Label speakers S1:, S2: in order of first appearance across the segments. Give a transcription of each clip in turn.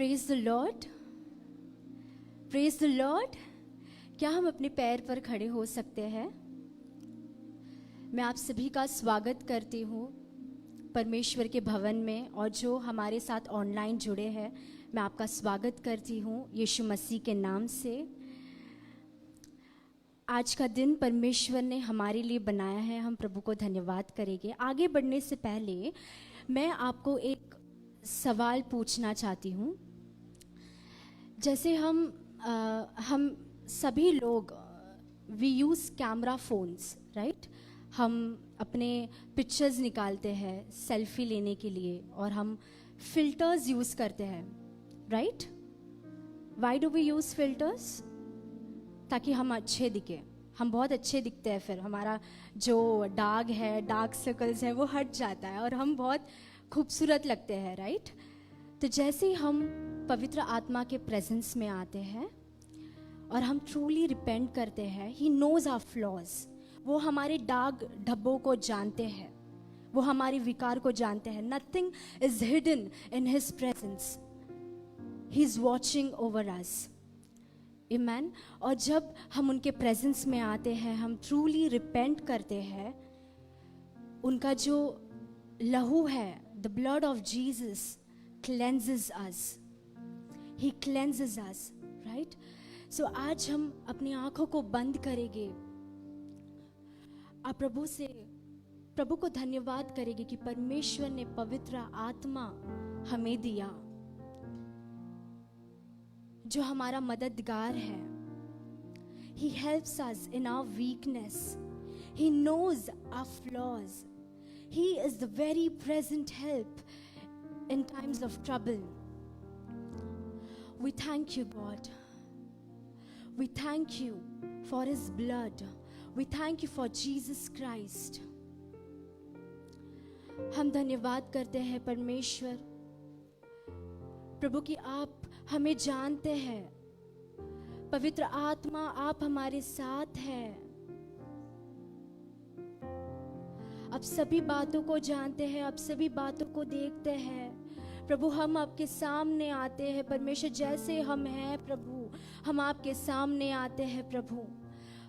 S1: Praise the Lord, praise the Lord. क्या हम अपने पैर पर खड़े हो सकते हैं? मैं आप सभी का स्वागत करती हूँ परमेश्वर के भवन में, और जो हमारे साथ ऑनलाइन जुड़े हैं मैं आपका स्वागत करती हूँ यीशु मसीह के नाम से। आज का दिन परमेश्वर ने हमारे लिए बनाया है, हम प्रभु को धन्यवाद करेंगे। आगे बढ़ने से पहले मैं आपको एक सवाल पूछना चाहती हूँ। जैसे हम सभी लोग we use camera phones, right? हम अपने पिक्चर्स निकालते हैं सेल्फी लेने के लिए, और हम फिल्टर्स यूज़ करते हैं, right? Why do we use filters? ताकि हम अच्छे दिखें, हम बहुत अच्छे दिखते हैं, फिर हमारा जो दाग है, डार्क सर्कल्स हैं, वो हट जाता है और हम बहुत खूबसूरत लगते हैं, राइट? तो जैसे ही हम पवित्र आत्मा के प्रेजेंस में आते हैं और हम ट्रूली रिपेंट करते हैं, ही नोज आवर फ्लॉज। वो हमारे दाग धब्बों को जानते हैं, वो हमारे विकार को जानते हैं। Nothing is hidden in his presence, he is watching over us. Amen. और जब हम उनके प्रेजेंस में आते हैं, हम ट्रूली रिपेंट करते हैं, उनका जो लहू है, the blood of Jesus cleanses us, he cleanses us, right? So आज हम अपनी आंखों को बंद करेंगे, आप प्रभु को धन्यवाद करेंगे कि परमेश्वर ने पवित्र आत्मा हमें दिया, जो हमारा मददगार है। He helps us in our weakness, he knows our flaws, he is the very present help in times of trouble. We thank you, God. We thank you for his blood. We thank you for Jesus Christ. हम धन्यवाद करते हैं परमेश्वर प्रभु कि आप हमें जानते हैं। पवित्र आत्मा, आप हमारे साथ हैं, आप सभी बातों को जानते हैं, आप सभी बातों को देखते हैं। प्रभु, हम आपके सामने आते हैं परमेश्वर, जैसे हम हैं प्रभु, हम आपके सामने आते हैं प्रभु।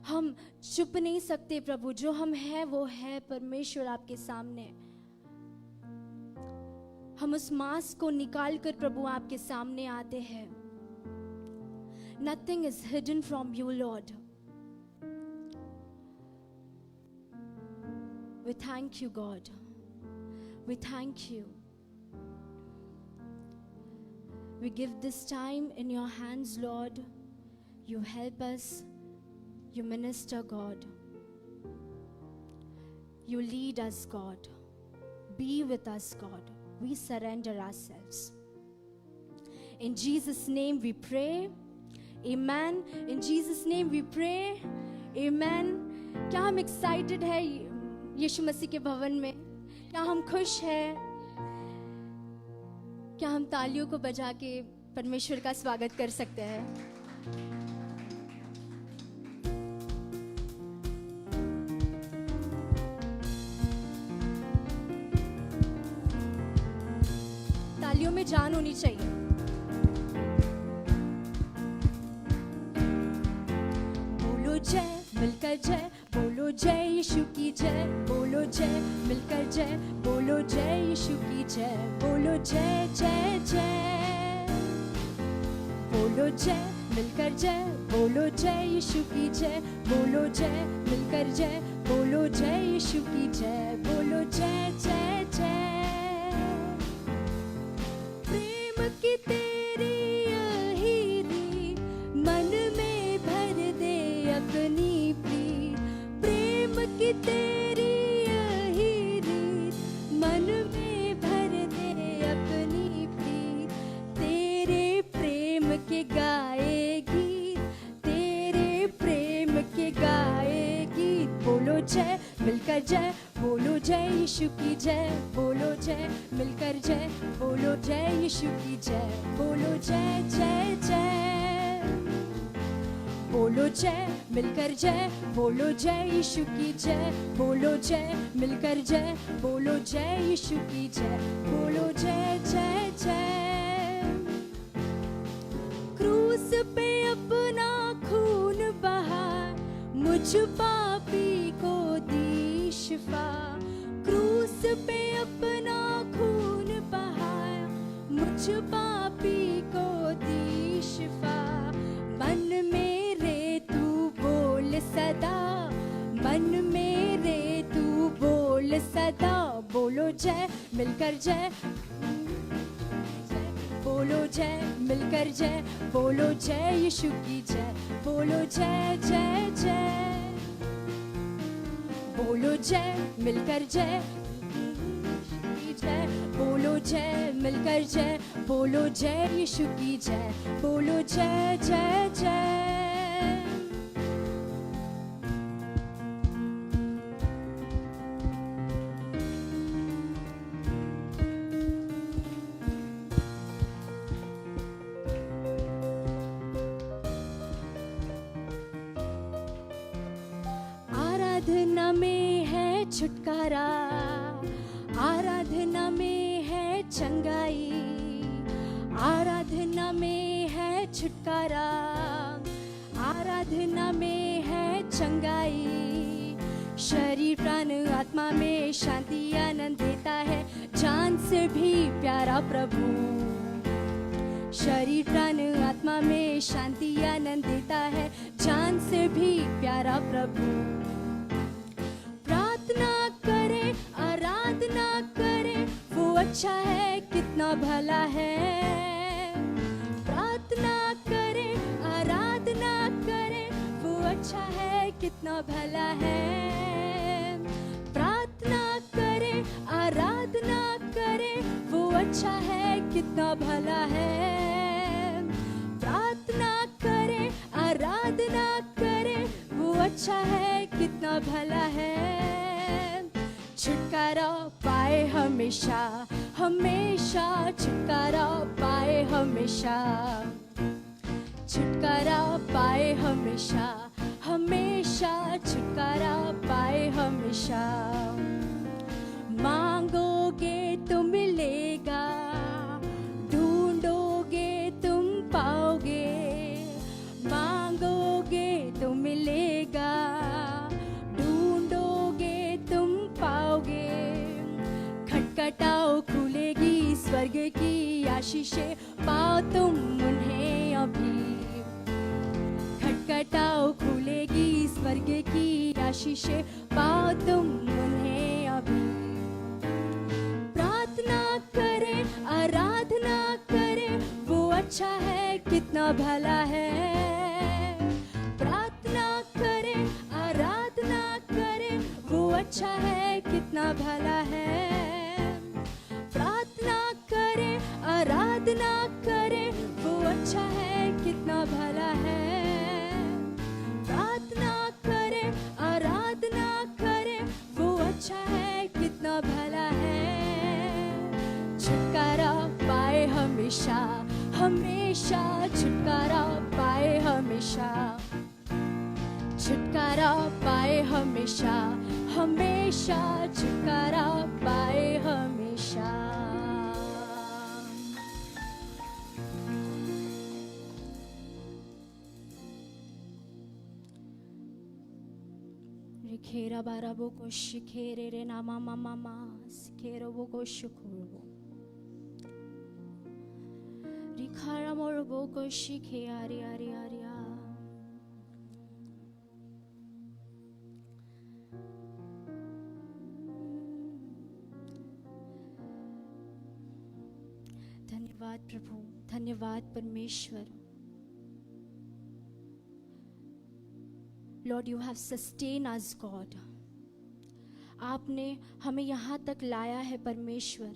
S1: हम छुप नहीं सकते प्रभु, जो हम हैं वो है परमेश्वर आपके सामने। हम उस मास्क को निकाल कर प्रभु आपके सामने आते हैं। Nothing is hidden from you, Lord. We thank you, God. We thank you. We give this time in your hands, Lord. You help us. You minister, God. You lead us, God. Be with us, God. We surrender ourselves. In Jesus' name we pray. Amen. In Jesus' name we pray. Amen. क्या हम excited है यीशु मसीह के भवन में? क्या हम खुश हैं? क्या हम तालियों को बजा के परमेश्वर का स्वागत कर सकते हैं? तालियों में जान होनी चाहिए। बोलो जय, मिलकर जय, बोलो जय यीशु की जय, बोलो जय, मिलकर जय, बोलो जय यीशु की जय, बोलो जय जय जय, बोलो जय, मिलकर जय, बोलो जय यीशु की जय, बोलो जय, मिलकर जय, बोलो जय यीशु की जय, बोलो जय जय जय। प्रेम की तेरी यही रीत मन में भर दे अपनी प्रीत, प्रेम की तेरी यही रीत मन में भर दे अपनी प्रीत। तेरे प्रेम के गाए गीत, तेरे प्रेम के गाए गीत। बोलो जय, मिलकर जय, बोलो जय यीशु की जय, बोलो जय, मिलकर जय, बोलो जय यीशु की जय, बोलो जय जय जय, बोलो जय, मिलकर जय, बोलो जय यीशु की जय, बोलो जय, मिलकर जय, बोलो जय यीशु की जय, बोलो जय जय जय। पापी को दी शिफा, क्रूस पे अपना खून बहाया, मुझ पापी को दी शिफा। मन मेरे तू बोल सदा, मन मेरे तू बोल सदा, बोलो जय मिलकर जय, बोलो जय मिलकर जय, बोलो जय यीशु की जय, बोलो जय जय जय, बोलो जय मिलकर जय की जय, बोलो जय मिलकर जय, बोलो जय यीशु की जय, बोलो जय जय जय। आराधना में है छुटकारा, आराधना में है चंगाई, आराधना में है छुटकारा, आराधना में है चंगाई। शरीर प्राण आत्मा में शांति आनंद देता है, जान से भी प्यारा प्रभु। शरीर प्राण आत्मा में शांति आनंद देता है, जान से भी प्यारा प्रभु। प्रार्थना करे आराधना करे, वो अच्छा है कितना भला है। प्रार्थना करे आराधना करे, वो अच्छा है कितना भला है। प्रार्थना करे आराधना करे, वो अच्छा है कितना भला है। प्रार्थना करे आराधना करे, वो अच्छा है कितना भला है। छुटकारा पाए हमेशा हमेशा, छुटकारा पाए हमेशा, छुटकारा पाए हमेशा हमेशा, छुटकारा पाए हमेशा। मांगोगे तो मिलेगा, ढूंढोगे तुम पाओगे। मांगोगे तो मिलेगा, ढूंढोगे तुम पाओगे। खटखटाओ खुलेगी स्वर्ग की आशीषें, पाओ तुम उन्हें अभी। खटखटाओ खुलेगी स्वर्ग की आशीषें, पाओ तुम उन्हें अभी। प्रार्थना करे आराधना करे, वो अच्छा है कितना भला है। प्रार्थना करे आराधना करे, वो अच्छा है कितना भला है। प्रार्थना करे आराधना करे, वो अच्छा है कितना भला है। प्रार्थना करे आराधना करे, वो अच्छा है कितना भला है। छुटकारा पाए हमेशा हमेशा, छुटकारा पाए हमेशा, छुटकारा पाए हमेशा हमेशा, छुटकारा पाए हमेशा। रिखेरा बारा बो को शिखेरे रे नामा मामा मा, सिखेरो बो को शुकुरो। रिखारा मोर बो को शिखे आरी आरी आरी आ। धन्यवाद प्रभु, धन्यवाद परमेश्वर। Lord you have sustain us God, आपने हमें यहाँ तक लाया है परमेश्वर।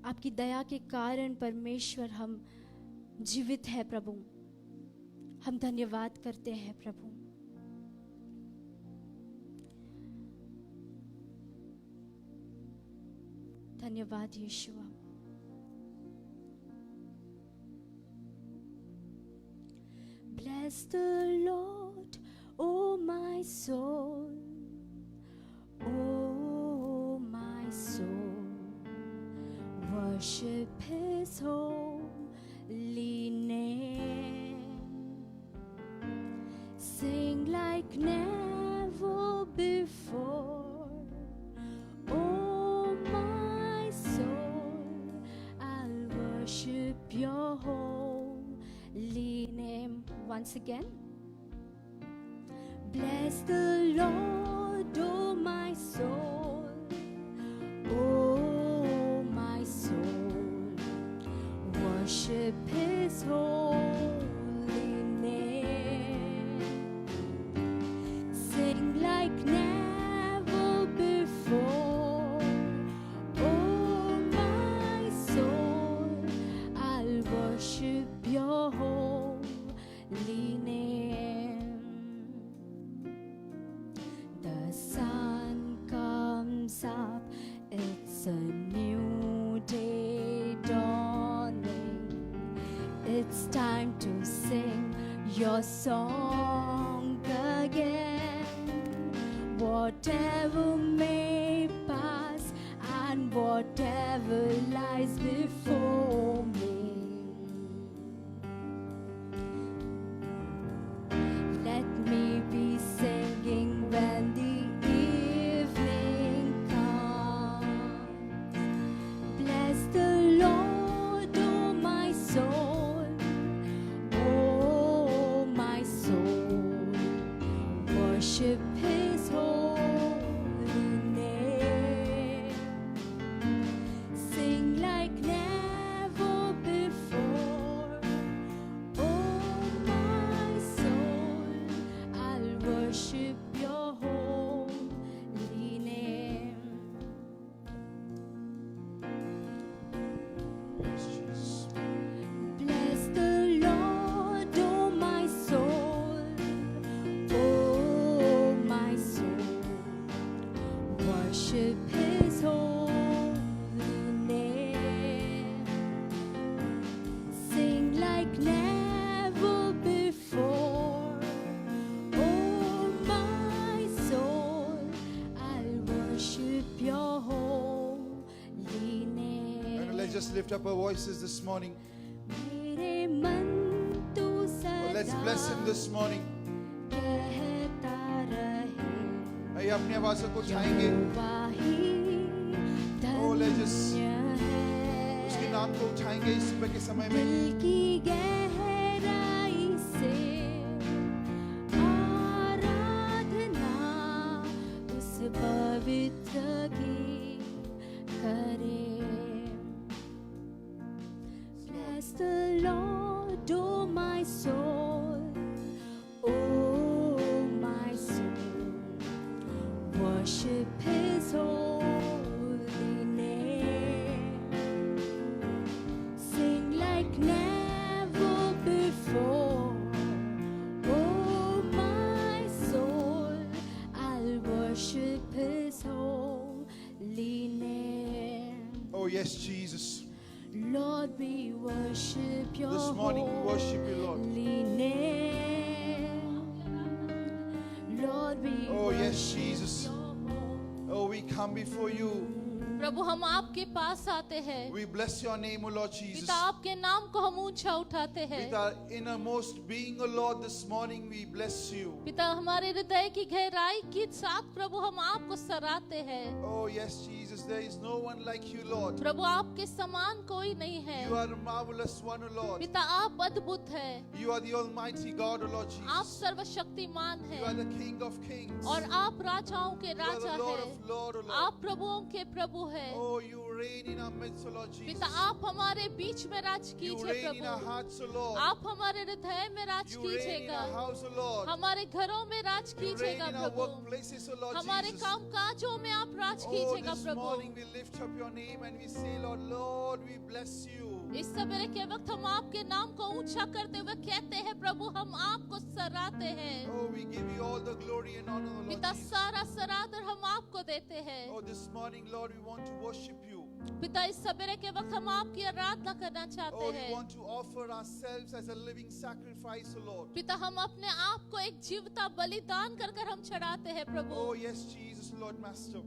S1: आपकी दया के कारण परमेश्वर हम जीवित है प्रभु, हम धन्यवाद करते हैं प्रभु। धन्यवाद यीशुआ। Bless the Lord, oh my soul, oh my soul. Worship His holy once again. Bless the Lord, oh my soul, oh my soul, worship His holy name. Sing like never before, oh my soul, I'll worship your holy name. The sun comes up, it's a new day dawning. It's time to sing your song again. Whatever may pass and whatever lies before me, let me be singing when the evening comes. Bless the Lord, oh my soul, oh my soul, worship His holy name. Sing like never before, oh my soul, I'll worship your holy name. Bless the Lord, oh my soul, oh my soul, worship His holy name. Sing like never before, oh my soul, I'll worship your holy name.
S2: And let's just lift up our voices this morning.
S1: मेरे मन तू
S2: Oh, let's
S1: सदा
S2: bless Him this morning.
S1: कहता रहे,
S2: आइए अपनी आवाज़ों को उठाएंगे,
S1: यहोवा ही
S2: Oh, let's just-
S1: धन्य है।
S2: उसके नाम को उठाएंगे इस सुबह के समय में.
S1: दिल की गहराई से आराधना उस पवित्र की करे. Bless the Lord, oh my soul, oh my soul, worship His holy name. Sing like never before, oh my soul, I'll worship His holy name.
S2: Oh yes, Jesus.
S1: Lord, we worship your
S2: This morning we worship you, Lord.
S1: holy name. Lord, we
S2: Oh yes,
S1: worship
S2: Jesus. Oh, we come before you.
S3: प्रभु हम आपके पास आते हैं.
S2: We bless your name, O Lord Jesus.
S3: पिता आपके नाम को हम ऊंचा उठाते हैं.
S2: With our innermost being, O Lord, this morning we bless you.
S3: पिता हमारे हृदय की गहराई के साथ प्रभु हम आपको सराहते हैं.
S2: Oh yes, Jesus, there is no one like you, Lord.
S3: प्रभु आपके समान कोई नहीं है.
S2: You are a marvelous one, O Lord.
S3: पिता आप अद्भुत हैं.
S2: You are the Almighty God, O Lord
S3: आप
S2: Jesus.
S3: सर्वशक्तिमान
S2: You are
S3: हैं.
S2: the King of Kings.
S3: और आप राजाओं के
S2: You are
S3: Raja
S2: the Lord
S3: हैं.
S2: of Lords, O Lord.
S3: आप प्रभुओं के प्रभु हैं.
S2: Oh, you reign in our midst, O Lord Jesus.
S3: पिता आप हमारे बीच में राज
S2: You
S3: कीजिए
S2: reign in our
S3: Prabhu.
S2: hearts, O Lord.
S3: आप हमारे हृदय में राज
S2: You reign in
S3: कीजिएगा.
S2: our house, O Lord.
S3: हमारे घरों में राज
S2: You reign
S3: कीजिएगा
S2: in our
S3: Prabhu.
S2: workplaces, O Lord
S3: हमारे
S2: Jesus.
S3: काम काजों में आप राज
S2: Oh,
S3: कीजिएगा
S2: this
S3: Prabhu.
S2: morning we lift up your name and we say, Lord, Lord, we bless you.
S3: इस सवेरे के वक्त हम आपके नाम को ऊंचा करते हुए कहते हैं प्रभु हम आपको सराहते हैं.
S2: Oh, we give you all the glory and honor, O Lord
S3: पिता
S2: Jesus.
S3: सारा सरादर हम आपको देते हैं.
S2: Oh, this morning, Lord, we want to worship you.
S3: पिता इस सवेरे के वक्त हम आपकी आराधना करना चाहते
S2: Oh, we
S3: हैं.
S2: want to offer ourselves as a living sacrifice, O Lord.
S3: पिता हम अपने आप को एक जीवता बलिदान कर कर हम चढ़ाते हैं प्रभु.
S2: Oh, yes, Jesus, Lord, Master.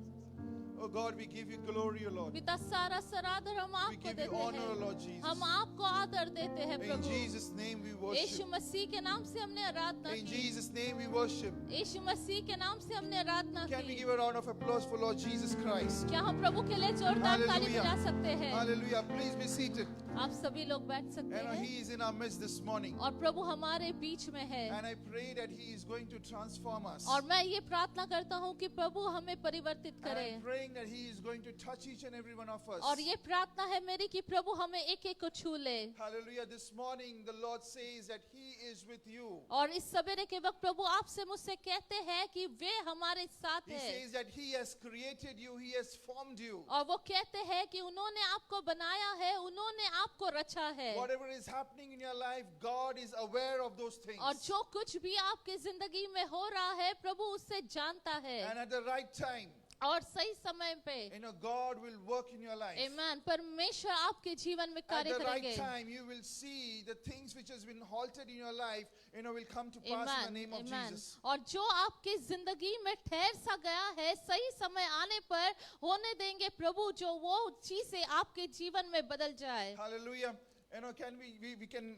S2: Oh God, we give you glory, O Lord.
S3: पिता सारा सराधर हम
S2: We
S3: आपको
S2: give you
S3: देते
S2: honor, O
S3: हैं,
S2: Lord Jesus.
S3: हम आपको आदर देते हैं
S2: In
S3: Prabhu.
S2: Jesus' name we
S3: Yeshu
S2: worship.
S3: मसीह के नाम से हमने आराधना
S2: In
S3: की,
S2: Jesus' name we worship.
S3: यीशु मसीह के नाम से हमने आराधना
S2: Can we
S3: की।
S2: give a round of applause for Lord Jesus Christ?
S3: क्या हम प्रभु के लिए जोरदार ताली
S2: Hallelujah.
S3: बजा सकते हैं?
S2: Hallelujah. Please be seated.
S3: आप सभी लोग बैठ सकते
S2: And
S3: हैं।
S2: He is in our midst this morning.
S3: और प्रभु हमारे बीच में है,
S2: And I pray that He is going to transform us.
S3: और मैं ये प्रार्थना करता हूँ कि प्रभु हमें परिवर्तित
S2: And
S3: करे।
S2: I'm praying that He is going to touch each and every one of us.
S3: और ये प्रार्थना है मेरी कि प्रभु हमें एक एक को छू ले।
S2: Hallelujah. This morning the Lord says that He is with you.
S3: और इस सवेरे के वक्त प्रभु आपसे मुझसे कहते हैं कि वे हमारे साथ
S2: He
S3: है,
S2: says that He has created you, He has formed you.
S3: और वो कहते हैं कि उन्होंने आपको बनाया है, उन्होंने आपको रचा है,
S2: Whatever is happening in your life, God is aware of those things.
S3: और जो कुछ भी आपके जिंदगी में हो रहा है प्रभु उससे जानता है,
S2: And at the right time,
S3: और सही समय पे
S2: God will work in your life.
S3: आमीन परमेश्वर आपके जीवन में
S2: At
S3: कार्य
S2: the right
S3: करेंगे।
S2: time, you will see the things which has been halted in your life, will come to pass in the name of
S3: आमीन
S2: Jesus.
S3: और जो आपके जिंदगी में ठहर सा गया है सही समय आने पर होने देंगे प्रभु, जो वो चीजें आपके जीवन में बदल जाए।
S2: Hallelujah. Can we can,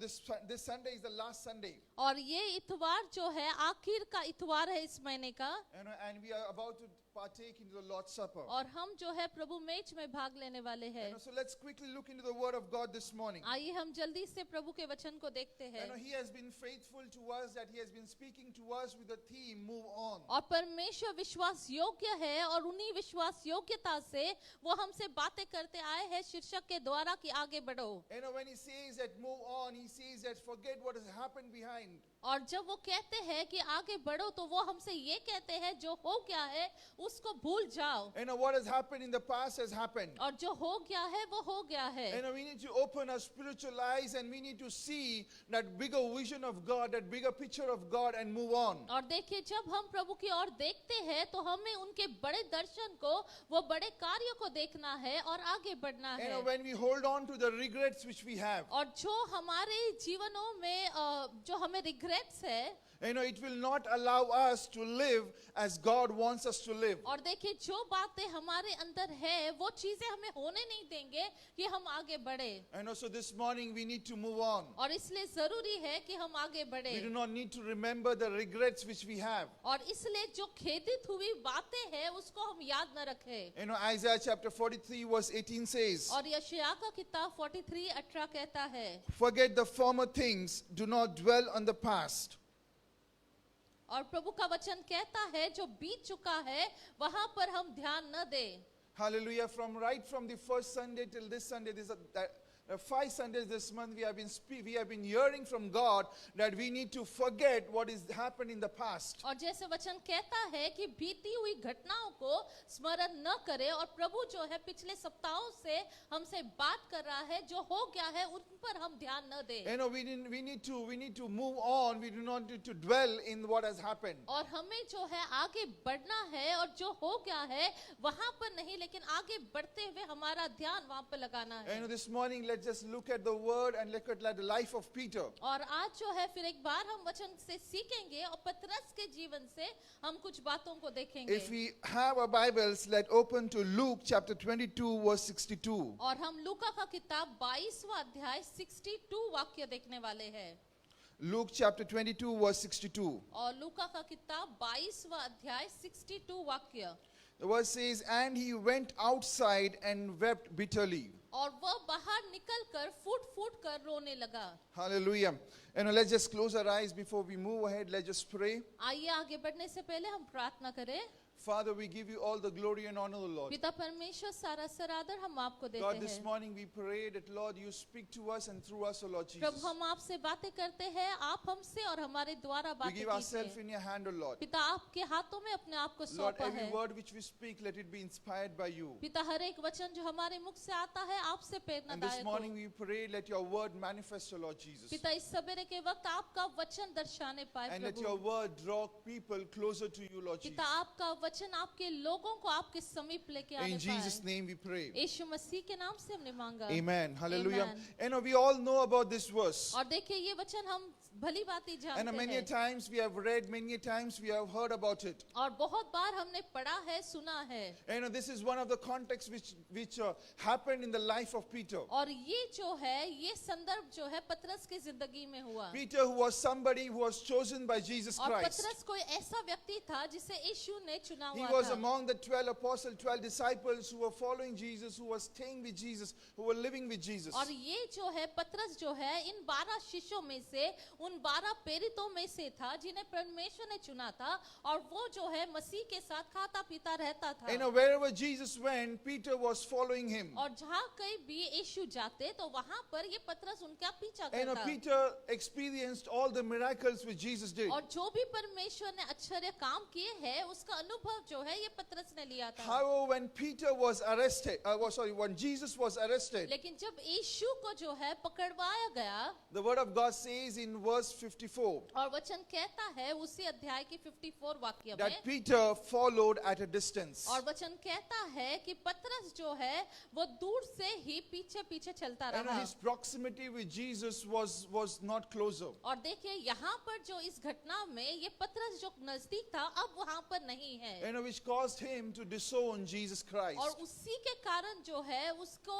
S2: this Sunday is the last Sunday.
S3: और ये इतवार जो है आखिर का इतवार है इस महीने का,
S2: And we are about to partake into the Lord's Supper.
S3: और हम जो है प्रभु मेज में भाग लेने वाले हैं।
S2: So let's quickly look into the Word of God this morning.
S3: आइए हम जल्दी से प्रभु के वचन को देखते हैं।
S2: He has been faithful to us, that He has been speaking to us with the theme, move on.
S3: और परमेश्वर विश्वास योग्य है, और उन्हीं विश्वास योग्यता से वो हमसे बातें करते आए हैं शीर्षक के द्वारा कि आगे बढ़ो।
S2: When He says that move on, He says that forget what has happened behind.
S3: और जब वो कहते हैं कि आगे बढ़ो तो वो हमसे ये कहते हैं जो हो गया है उसको भूल जाओ।
S2: What has happened in the past has happened.
S3: और जो हो गया है वो हो गया है।
S2: We need to open our spiritual eyes and we need to see that bigger vision of God, that bigger picture of God, and move on.
S3: और देखिए जब हम प्रभु की ओर देखते हैं तो हमें उनके बड़े दर्शन को, वो बड़े कार्यों को देखना है और आगे बढ़ना है।
S2: When we hold on to the regrets which we have,
S3: और जो हमारे जीवनों में जो हमें रिग्रेट्स है,
S2: it will not allow us to live as God wants us to live.
S3: और देखिए जो बातें हमारे अंदर है वो चीजें हमें होने नहीं देंगे कि हम आगे बढ़े।
S2: So this morning we need to move on.
S3: और इसलिए जरूरी है कि हम आगे बढ़े।
S2: We do not need to remember the regrets which we have.
S3: और इसलिए जो खेदित हुई बातें हैं उसको हम याद न रखें।
S2: Isaiah chapter 43 verse 18 says,
S3: और यशायाह का किताब 43:18 कहता है,
S2: forget the former things, do not dwell on the past.
S3: और प्रभु का वचन कहता है जो बीत चुका है वहां पर हम ध्यान न दें।
S2: Hallelujah. Right from the first Sunday till this Sunday, 5 Sundays this month, we have been hearing from God that we need to forget what has happened in the past.
S3: और जैसे वचन कहता है कि बीती हुई घटनाओं को स्मरण न करें, और प्रभु जो है पिछले सप्ताहों से हमसे बात कर रहा है, जो हो गया है उन पर हम ध्यान न दें।
S2: We need to move on. We do not need to dwell in what has happened.
S3: और हमें जो है आगे बढ़ना है, और जो हो गया है वहां पर नहीं, लेकिन आगे बढ़ते हुए हमारा ध्यान वहां पर लगाना है।
S2: This morning, let's just look at the word and look at the life of Peter.
S3: और आज जो है फिर एक बार हम वचन से सीखेंगे और पतरस के जीवन से हम कुछ बातों को देखेंगे।
S2: If we have our Bibles, let's open to Luke chapter 22 verse 62.
S3: और हम लूका का किताब 22वां अध्याय 62 वाक्य देखने वाले हैं।
S2: Luke chapter 22 verse 62.
S3: और लूका का किताब 22वां अध्याय 62 वाक्य।
S2: The verse says, and he went outside and wept bitterly.
S3: और वह बाहर निकलकर फूट-फूट कर रोने लगा।
S2: Hallelujah. Let's just close our eyes before we move ahead. Let's just pray.
S3: आइए आगे बढ़ने से पहले हम प्रार्थना करें।
S2: Father, we give you all the glory and honor, Lord.
S3: पिता परमेश्वर सारा सरादर हम आपको देते
S2: God, this
S3: हैं।
S2: morning we pray that, Lord, you speak to us and through us, O Lord
S3: Prabhu
S2: Jesus.
S3: हम आपसे बातें करते हैं, आप हमसे और हमारे द्वारा
S2: We
S3: बातें
S2: give ourselves
S3: कीजिए।
S2: in your hand, O Lord.
S3: पिता आपके हाथों में अपने आप को
S2: Lord,
S3: सौंपा
S2: every
S3: है।
S2: word which we speak, let it be inspired by you.
S3: पिता हर एक वचन जो हमारे मुख से आता है आपसे
S2: And this
S3: प्रेरणादायक
S2: morning
S3: हो।
S2: we pray, let your word manifest, O Lord Jesus.
S3: पिता इस सवेरे के वक्त आपका वचन दर्शाने पाए
S2: And let your
S3: Prabhu.
S2: word draw people closer to you, Lord Jesus.
S3: पिता आपका वचन आपके लोगों को आपके समीप लेके आने
S2: In Jesus'
S3: पाए।
S2: name we pray.
S3: यीशु मसीह के नाम से हमने मांगा।
S2: Amen. Hallelujah.
S3: Amen.
S2: We all know about this verse.
S3: और देखिए ये वचन हम भली भांति
S2: And
S3: जानते
S2: many a
S3: हैं
S2: times we have read, many a times we have heard about it.
S3: और बहुत बार हमने पढ़ा है, सुना है।
S2: And this is one of the contexts which happened in the life of Peter.
S3: और ये जो है, ये संदर्भ जो है पतरस की जिंदगी में हुआ।
S2: Peter, who was somebody who was chosen by Jesus
S3: और
S2: Christ.
S3: पतरस कोई ऐसा व्यक्ति था जिसे यीशु ने चुना
S2: He
S3: हुआ
S2: was
S3: था।
S2: among the 12 apostles, 12 disciples who were following Jesus, who were staying with Jesus, who were living with Jesus.
S3: और ये जो है पतरस जो है इन 12 शिष्यों में से, उन 12 प्रेरितों में से था जिन्हें परमेश्वर ने चुना था, और वो जो है मसीह के साथ खाता पीता रहता था।
S2: You know, wherever Jesus went, Peter was following him.
S3: और जहाँ कहीं भी यीशु जाते तो वहाँ पर ये पतरस उनका पीछा
S2: You know,
S3: करता।
S2: Peter experienced all the miracles which Jesus did.
S3: और जो भी परमेश्वर ने आश्चर्य काम किए हैं उसका अनुभव जो है ये पतरस ने लिया था।
S2: However, when Peter was arrested, when Jesus was arrested,
S3: लेकिन जब यीशु को जो है पकड़वाया गया,
S2: the word of God says in verse 54
S3: और वचन कहता है उसी अध्याय की 54 वाक्य में,
S2: that Peter followed at a distance.
S3: और वचन कहता है कि पतरस जो है वो दूर से ही पीछे पीछे चलता
S2: You know,
S3: रहा।
S2: his proximity with Jesus was not closer.
S3: और देखिए यहाँ पर जो इस घटना में ये पतरस जो नजदीक था अब वहाँ पर नहीं है,
S2: You know, which caused him to disown Jesus Christ.
S3: और उसी के कारण जो है उसको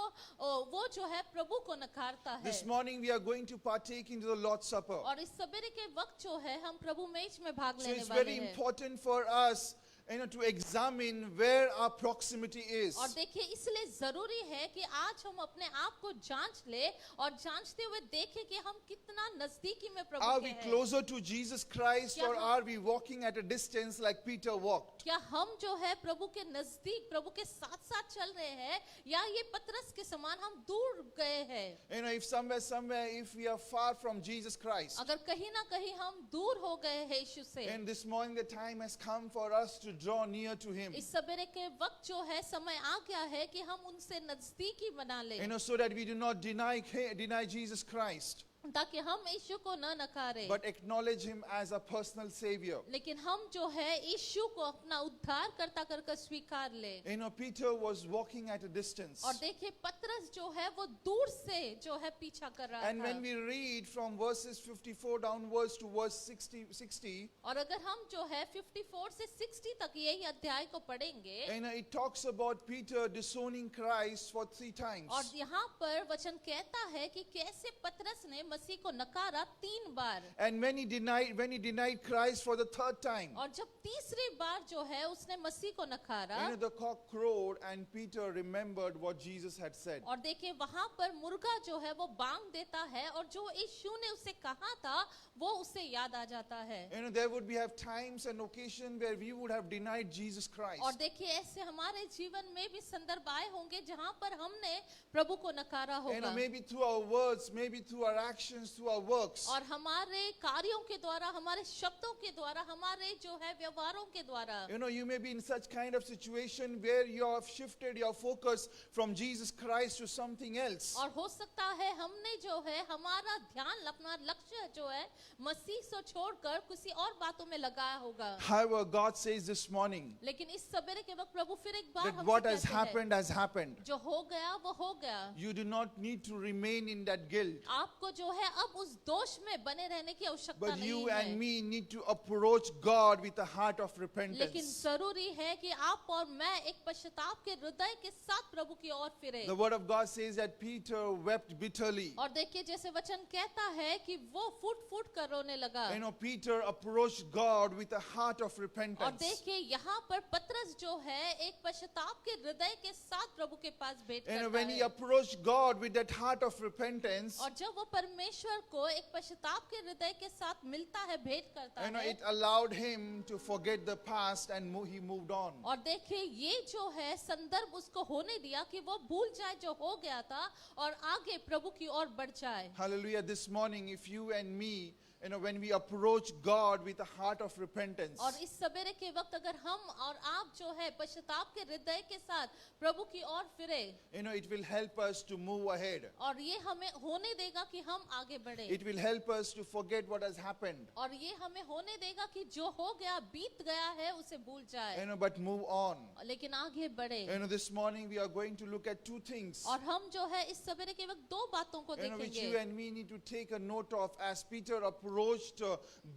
S3: वो जो है प्रभु को नकारता है।
S2: This morning we are going to partake into the Lord's Supper.
S3: और इस सवेरे के वक्त जो है हम प्रभु मेज में भाग
S2: So
S3: लेने
S2: it's
S3: वाले
S2: very
S3: हैं।
S2: important for us, you know, to examine where our proximity is.
S3: और देखिए इसलिए जरूरी है कि आज हम अपने आप को जांच ले और जांचते हुए देखें कि हम कितना नजदीकी में प्रभु
S2: Are
S3: के
S2: we
S3: हैं।
S2: closer to Jesus Christ,
S3: क्या
S2: or
S3: हम-
S2: are we walking at a distance like Peter walked?
S3: क्या हम जो है प्रभु के नजदीक प्रभु के साथ साथ चल रहे हैं, या ये पतरस के समान हम दूर गए हैं।
S2: You know, if somewhere, if we are far from Jesus Christ,
S3: अगर कहीं ना कहीं हम दूर हो गए हैं यीशु से,
S2: and this morning the time has come for us to draw near to Him.
S3: इस सवेरे के वक्त जो है समय आ गया है कि हम उनसे नजदीकी बना ले,
S2: You know, so that we do not deny Jesus Christ,
S3: ताकि हम यीशु को न नकारे,
S2: but acknowledge Him as a personal Savior.
S3: लेकिन हम जो है यीशु को अपना उद्धार करता कर स्वीकार ले।
S2: You know, Peter was walking at a distance.
S3: और देखिए पतरस जो है वो दूर से जो है पीछा कर रहा
S2: And
S3: था।
S2: when we read from verses 54 downwards to verse 60,
S3: और अगर हम जो है 54 से 60 तक यही अध्याय को पढ़ेंगे,
S2: you know, it talks about Peter disowning Christ for 3 times.
S3: और यहाँ पर वचन कहता है कि कैसे पतरस ने मसीह को नकारा 3 बार,
S2: And when he denied Christ for the 3rd time,
S3: और जब तीसरी बार जो है उसने मसीह को नकारा,
S2: you know, the cock crowed and Peter remembered what Jesus had said.
S3: और देखिए वहां पर मुर्गा जो है वो बांग देता है, और जो यीशु ने उसे कहा था वो उसे याद आ जाता है।
S2: You know, there would have times and occasion where we would have denied Jesus Christ.
S3: और देखिए ऐसे हमारे जीवन में भी संदर्भ आए होंगे जहां पर हमने प्रभु को नकारा
S2: You know,
S3: होगा,
S2: maybe through our words, maybe through our actions, through our works.
S3: और हमारे कार्यों के द्वारा, हमारे शब्दों के द्वारा, हमारे जो है व्यवहारों के द्वारा।
S2: You know, you may be in such kind of situation where you have shifted your focus from Jesus Christ to something else.
S3: और हो सकता है हमने जो है हमारा ध्यान, अपना लक्ष्य जो है मसीह से छोड़कर किसी और बातों में लगाया होगा।
S2: However, God says this morning
S3: लेकिन इस सवेरे के वक्त प्रभु फिर एक बार
S2: that
S3: हमसे
S2: what has
S3: कहते हैं,
S2: happened has happened.
S3: जो हो गया वो हो गया।
S2: You do not need to remain in that guilt.
S3: आपको जो है अब उस दोष में बने रहने की आवश्यकता
S2: But
S3: नहीं
S2: you
S3: है,
S2: and me need to approach God with a heart of
S3: लेकिन
S2: repentance.
S3: जरूरी है कि आप और मैं एक पश्चाताप के हृदय के साथ प्रभु की ओर फिरे।
S2: The word of God says that Peter wept bitterly.
S3: और देखिए जैसे वचन कहता है कि वो फूट फूट कर रोने लगा।
S2: You know, Peter approached God with a heart of
S3: और
S2: repentance.
S3: देखिए यहाँ पर पतरस जो है एक पश्चाताप के हृदय के साथ प्रभु के पास भेंट
S2: You know,
S3: करता
S2: when he
S3: है।
S2: approached God with that heart of repentance,
S3: और जब वो परमेश्वर को एक पश्चाताप के हृदय के साथ मिलता है, भेंट करता
S2: you know,
S3: है,
S2: it allowed him to forget the past and he moved on.
S3: और देखिए ये जो है संदर्भ उसको होने दिया कि वो भूल जाए जो हो गया था और आगे प्रभु की ओर बढ़ जाए।
S2: Hallelujah. This morning, if you and me, you know, when we approach God with a heart of repentance,
S3: और इस सवेरे के वक्त अगर हम और आप जो है पश्चाताप के हृदय के साथ प्रभु की ओर फिरे,
S2: you know, it will help us to move ahead.
S3: और ये हमें होने देगा कि हम आगे बढ़े,
S2: It will help us to forget what has happened,
S3: और ये हमें होने देगा कि जो हो गया बीत गया है उसे भूल
S2: you
S3: जाए,
S2: know, but move on.
S3: लेकिन आगे बढ़े।
S2: You know, this morning we are going to look at 2 things,
S3: और हम जो है इस सवेरे के वक्त 2 बातों को
S2: you know, which
S3: देखेंगे,
S2: you and me need to take a note of as Peter approached approached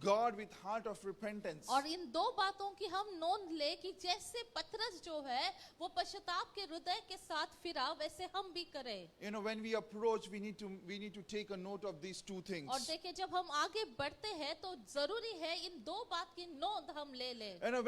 S2: God with heart of repentance.
S3: और इन दो बातों की हम नोंद ले कि जैसे पतरस जो है वो पश्चाताप के हृदय के साथ फिरा, वैसे हम भी करें.
S2: You know, when we approach, we need to take a note of these two things.
S3: और देखिए जब हम आगे बढ़ते हैं तो जरूरी है इन दो बात की नोंद हम ले लें.
S2: You know,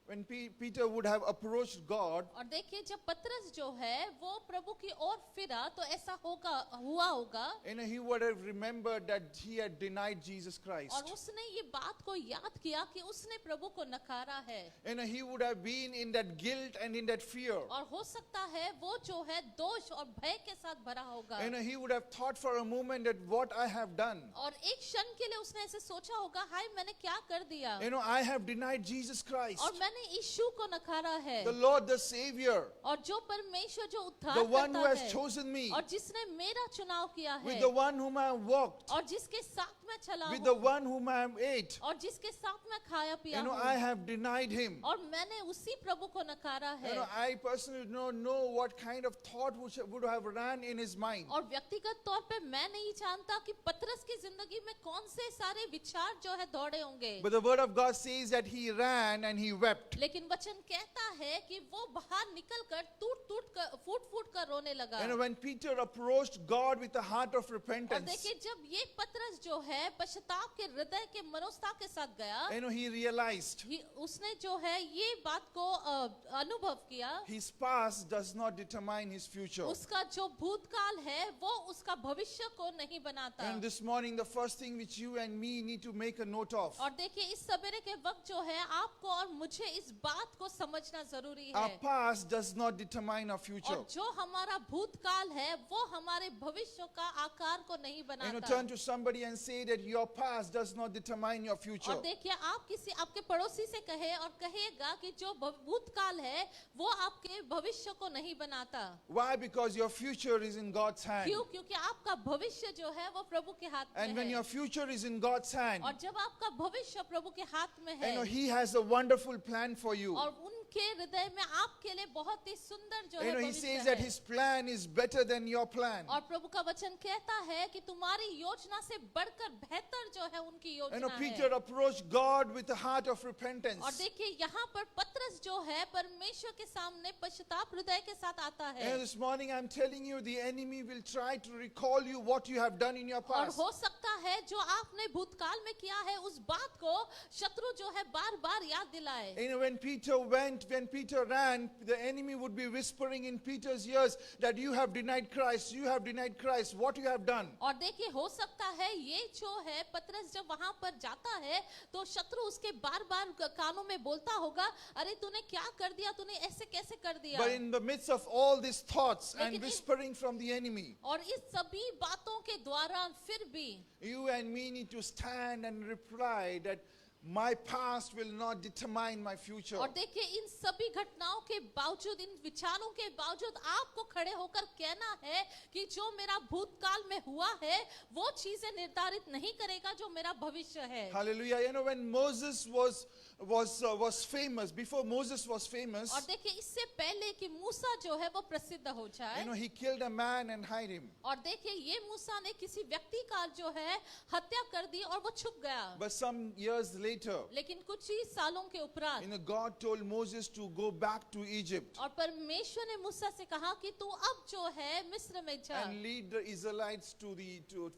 S2: when Peter would have approached God,
S3: और देखिए जब पतरस जो है वो प्रभु की ओर फिरा तो ऐसा हुआ होगा.
S2: you know, he would have remembered that he had denied Jesus Christ.
S3: और उसने ये बात को याद किया कि उसने प्रभु को नकारा है.
S2: You know, he would have been in that guilt and in that fear.
S3: और हो सकता है वो जो है दोष और भय के साथ भरा होगा.
S2: You know, he would have thought for a moment that what I have done.
S3: और एक क्षण के लिए उसने ऐसे सोचा होगा, हाय मैंने क्या कर दिया.
S2: You know, I have denied Jesus Christ,
S3: और मैंने यीशु को नकारा है.
S2: the Lord, the Savior,
S3: और जो परमेश्वर जो उद्धार
S2: the one
S3: करता
S2: who has
S3: है
S2: chosen me,
S3: और जिसने मेरा चुनाव किया है
S2: with the one whom I have walked,
S3: और जिसके साथ मैं चला
S2: with the
S3: हूँ
S2: one whom I have ate.
S3: और जिसके साथ मैं खाया पिया
S2: You know,
S3: हूँ
S2: I have denied him.
S3: और मैंने उसी प्रभु को नकारा
S2: You
S3: है.
S2: know, I personally don't know what kind of thought would have ran in his mind.
S3: और व्यक्तिगत तौर पे मैं नहीं जानता कि पतरस की जिंदगी में कौन से सारे विचार जो है दौड़े होंगे.
S2: But the word of God says that he ran and he wept.
S3: लेकिन वचन कहता है कि वो बाहर निकलकर फूट कर रोने लगा.
S2: You know, when Peter approached God with a heart of
S3: और
S2: repentance,
S3: देखिए जब ये पतरस जो है पश्चाताप के हृदय के मनोस्था के साथ गया,
S2: you know, he realized
S3: उसने जो है ये बात को अनुभव किया.
S2: his past does not determine his future.
S3: उसका जो भूतकाल है वो उसका भविष्य को नहीं बनाता.
S2: And this morning, the first thing which you and me need to make a note of,
S3: और देखिए इस सवेरे के वक्त जो है आपको और मुझे इस बात को समझना जरूरी
S2: our
S3: है.
S2: past does not determine our future.
S3: और जो हमारा भूतकाल है वो हमारे भविष्य का आकार को नहीं
S2: You know,
S3: बनाता.
S2: turn to somebody and say that your past does not determine your future.
S3: और देखिए आप किसी आपके पड़ोसी से कहे और कहेगा कि जो भूतकाल है वो आपके भविष्य को नहीं बनाता.
S2: Why? Because your future is in God's hand.
S3: क्यों? क्योंकि आपका भविष्य जो है वो प्रभु के हाथ
S2: And
S3: में
S2: when
S3: है.
S2: your future is in God's hand,
S3: और जब आपका भविष्य प्रभु के हाथ में
S2: you know,
S3: है
S2: He has a wonderful plan for you.
S3: और उनके हृदय में आपके लिए बहुत ही सुंदर जो
S2: You
S3: है
S2: know, He
S3: भविष्य
S2: says that
S3: है.
S2: His plan is better than your plan.
S3: और प्रभु का वचन कहता है कि तुम्हारी योजना से बढ़कर बेहतर जो है उनकी
S2: You know,
S3: योजना
S2: Peter
S3: है.
S2: approached God with a heart of repentance.
S3: और देखिए यहाँ पर पतरस जो है परमेश्वर के सामने पश्चाताप हृदय के साथ आता
S2: And
S3: है.
S2: this morning I'm telling you, the enemy will try to recall you what you have done in your
S3: और
S2: past.
S3: हो सकता है जो आपने भूतकाल में किया है उस बात को शत्रु जो है बार बार याद दिलाए.
S2: You know, when Peter ran, the enemy would be whispering in Peter's ears that you have denied Christ, what you have done.
S3: और देखिए हो सकता है ये जो है पतरस जब वहां पर जाता है तो शत्रु उसके बार बार कानों में बोलता होगा, अरे तूने क्या कर दिया, तूने ऐसे कैसे कर दिया.
S2: But in the midst of all these thoughts and
S3: लेकिन
S2: whispering from the enemy,
S3: और इस सभी बातों के द्वारा फिर भी
S2: you and me need to stand and reply that my past will not determine my future.
S3: और देखिए इन सभी घटनाओं के बावजूद, इन विचारों के बावजूद आपको खड़े होकर कहना है कि जो मेरा भूतकाल में हुआ है वो चीजें निर्धारित नहीं करेगा जो मेरा भविष्य है.
S2: Hallelujah. You know, when Moses was famous, before Moses was famous,
S3: और देखिए इससे पहले कि मूसा जो है वो प्रसिद्ध हो जाए,
S2: you know, he killed a man and hid him.
S3: और देखिए ये मूसा ने किसी व्यक्ति का जो है हत्या कर दी और वो छुप गया.
S2: But some years later,
S3: लेकिन कुछ ही सालों के उपरांत
S2: you know, God told Moses to go back to Egypt
S3: और परमेश्वर ने मूसा से कहा कि तू अब जो है मिस्र में जा
S2: and lead the Israelites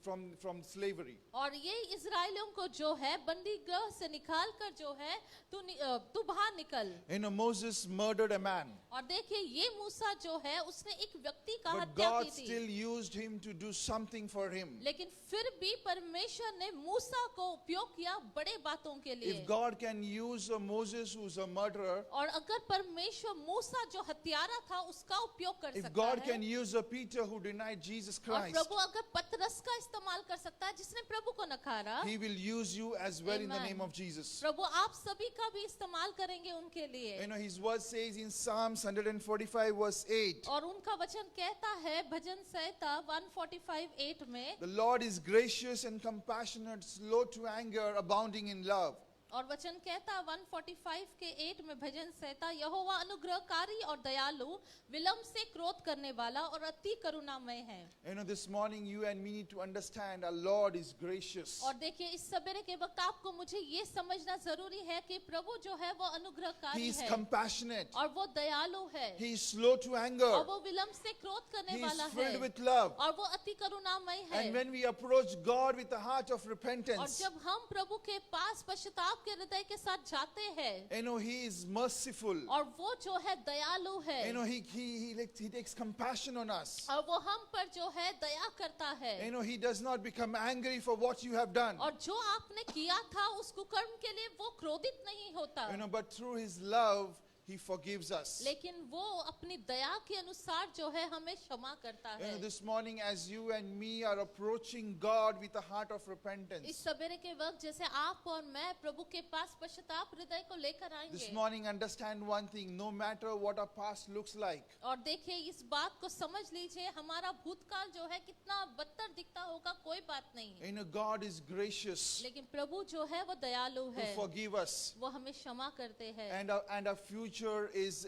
S2: from slavery.
S3: और ये इजराइलियों को जो है बंदी गृह से निकाल कर जो है तू बाहर निकल.
S2: You know, Moses murdered a man,
S3: और देखिए ये मूसा जो है उसने एक व्यक्ति का
S2: but
S3: हत्या
S2: God
S3: की
S2: still
S3: थी,
S2: used him to do something for him.
S3: लेकिन फिर भी परमेश्वर ने मूसा को उपयोग किया बड़े बातों के लिए.
S2: If God can use a Moses who's a murderer,
S3: और अगर परमेश्वर मूसा जो हत्यारा था उसका उपयोग कर
S2: if
S3: सकता
S2: God
S3: है,
S2: can use a Peter who denied Jesus
S3: और
S2: Christ,
S3: प्रभु अगर पतरस का इस्तेमाल कर सकता है जिसने प्रभु को नकारा,
S2: He will use you as well in the
S3: Amen.
S2: name of Jesus.
S3: प्रभु आप सभी का भी इस्तेमाल करेंगे उनके लिए.
S2: You know, His word says in Psalms 145 verse 8,
S3: और उनका वचन कहता है भजन संहिता 145:8 में,
S2: the Lord is gracious and compassionate, slow to anger, abounding in love.
S3: और वचन कहता 145 के 8 में भजन सहता, यहोवा अनुग्रहकारी और दयालु, विलंब से क्रोध करने वाला और अति करुणामय है।
S2: You know, this morning you and me need to understand our Lord is gracious.
S3: और देखिए इस सवेरे के वक्त आपको मुझे ये समझना जरूरी है कि प्रभु जो है वो
S2: He
S3: अनुग्रहकारी
S2: is
S3: है
S2: compassionate.
S3: और वो दयालु है
S2: He is slow to anger.
S3: और वो विलंब से क्रोध करने
S2: He is
S3: वाला
S2: filled
S3: है
S2: with love.
S3: और वो अति करुणामय है।
S2: And when we approach God with a heart of
S3: और
S2: repentance,
S3: जब हम प्रभु के पास पश्चाताप के हृदय के साथ जाते हैं,
S2: you know, He is merciful.
S3: और वो जो है दयालु है,
S2: You know, He takes compassion on us.
S3: और वो हम पर जो है दया करता है,
S2: You know, He does not become angry for what you have done.
S3: और जो आपने किया था उस कुकर्म के लिए वो क्रोधित नहीं होता,
S2: You know, but through His love, He forgives us.
S3: लेकिन वो अपनी दया के अनुसार जो है हमें क्षमा करता
S2: You
S3: है।
S2: know, this morning as you and me are approaching God with a heart of
S3: इस
S2: repentance,
S3: सवेरे के वक्त जैसे आप और मैं प्रभु के पास पश्चाताप हृदय को लेकर
S2: this
S3: आएंगे,
S2: morning understand one thing, no matter what our past looks like,
S3: और देखिए इस बात को समझ लीजिए, हमारा भूतकाल जो है कितना बदतर दिखता होगा कोई बात नहीं,
S2: you know, God is gracious
S3: लेकिन प्रभु जो है वो दयालु
S2: to
S3: है,
S2: forgive us.
S3: वो हमें क्षमा करते हैं,
S2: And our future is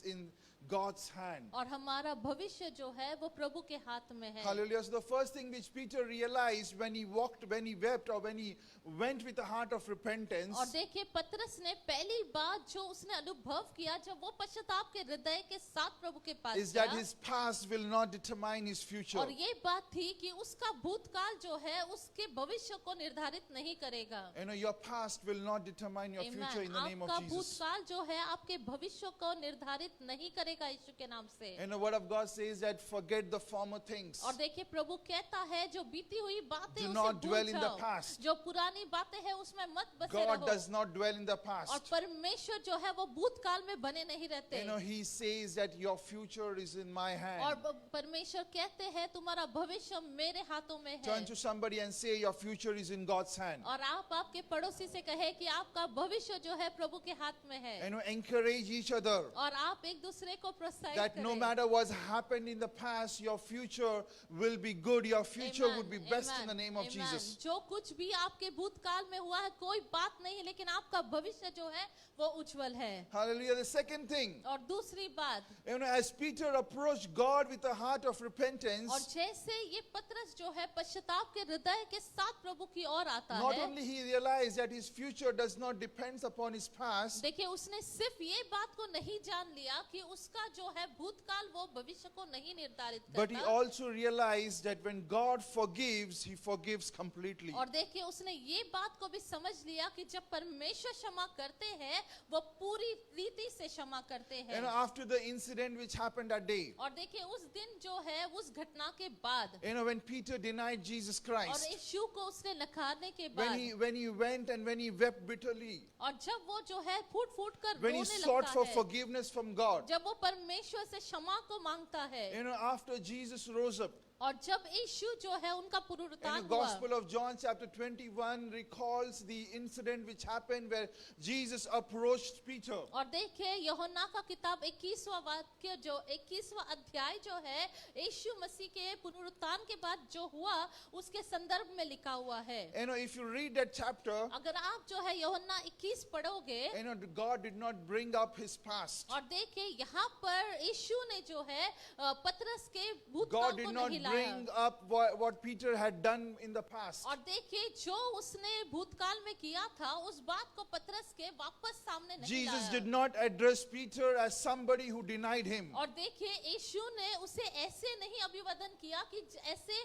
S2: in God's hand.
S3: और हमारा भविष्य जो है वो प्रभु के हाथ में है।
S2: Hallelujah. So the first thing which Peter realized when he wept, or when he went with a heart of repentance,
S3: और देखिए पतरस ने पहली बात जो उसने अनुभव किया जब वो पश्चाताप के हृदय के साथ प्रभु के पास
S2: is that
S3: गया,
S2: his past will not determine his future.
S3: और ये बात थी कि उसका भूतकाल जो है उसके भविष्य को निर्धारित नहीं करेगा।
S2: You know, your past will not determine your future in the name of
S3: आपका
S2: Jesus.
S3: भूतकाल जो है आपके भविष्य को निर्धारित नहीं करेगा यीशु के नाम से।
S2: And the word of God says that forget the former things.
S3: और देखिए प्रभु कहता है जो बीती हुई बातें
S2: Do
S3: उसे
S2: not
S3: भूल
S2: dwell in the
S3: जाओ,
S2: past.
S3: जो पुरानी बातें हैं उसमें मत बसे
S2: God
S3: रहो।
S2: does not dwell in the
S3: और
S2: past.
S3: परमेश्वर जो है वो भूतकाल में बने नहीं रहते।
S2: You know, He says that your future is in my
S3: और
S2: hand.
S3: परमेश्वर कहते हैं तुम्हारा भविष्य मेरे हाथों में है।
S2: Turn to somebody and say your future is in God's hand.
S3: और आप आपके पड़ोसी से कहे कि आपका भविष्य जो है प्रभु के हाथ में है।
S2: You know, encourage each other
S3: और आप एक दूसरे को प्रोत्साहित
S2: that no
S3: करें।
S2: matter what's happened in the past, your future will be good. Your future
S3: Amen,
S2: would be best in the
S3: amen,
S2: name of
S3: amen.
S2: Jesus.
S3: जो कुछ भी आपके भूतकाल में हुआ है कोई बात नहीं, लेकिन आपका भविष्य जो है वो उज्जवल है।
S2: Hallelujah. The second thing,
S3: और दूसरी बात,
S2: you know, as Peter approached God with a heart of
S3: और
S2: repentance,
S3: जैसे ये पतरस जो है पश्चाताप के हृदय के साथ प्रभु की ओर आता
S2: not
S3: है,
S2: only he realized that his future does not depend upon his past,
S3: देखिए उसने सिर्फ ये बात को नहीं जान लिया कि उसका जो है भूतकाल वो भविष्य को नहीं निर्धारित
S2: but he
S3: करता,
S2: also realized that when God forgives, he forgives completely.
S3: और देखिए उसने ये बात को भी समझ लिया कि जब परमेश्वर क्षमा करते हैं वो पूरी रीति से क्षमा करते
S2: You
S3: हैं।
S2: know, after the incident which happened that day,
S3: और देखिए उस दिन जो है उस घटना के बाद,
S2: you know, when Peter denied Jesus
S3: और
S2: Christ,
S3: यीशु को उसने नकारने के
S2: when
S3: बाद,
S2: he went and when he wept bitterly,
S3: और जब वो जो है फूट फूट कर
S2: when he
S3: रोने
S2: sought
S3: लगता
S2: for
S3: है,
S2: forgiveness from God,
S3: जब वो परमेश्वर से क्षमा को मांगता है,
S2: you know, after Jesus rose up,
S3: और जब यीशु जो है उनका
S2: in
S3: पुनरुत्थान
S2: the
S3: हुआ,
S2: Gospel of John chapter 21 recalls the incident which happened where Jesus approached Peter.
S3: और देखिए यूहन्ना का किताब 21वां वाक्य जो 21वां अध्याय जो है यीशु मसीह के पुनरुत्थान के बाद जो हुआ उसके संदर्भ में लिखा हुआ है।
S2: You know, if you read that chapter,
S3: अगर आप जो है यूहन्ना 21 पढ़ोगे,
S2: you know, God did not bring up his past.
S3: और देखिए यहाँ पर यीशु ने जो है पतरस के
S2: God
S3: भूतकाल
S2: did
S3: को
S2: not
S3: नहीं
S2: bring
S3: लाया,
S2: up what Peter had done in the past.
S3: और देखिए जो उसने भूतकाल में किया था उस बात को पतरस के वापस सामने नहीं
S2: Jesus
S3: लाया।
S2: did not address Peter as somebody who denied him.
S3: और देखिए यीशु ने उसे ऐसे नहीं अभिवादन किया कि ऐसे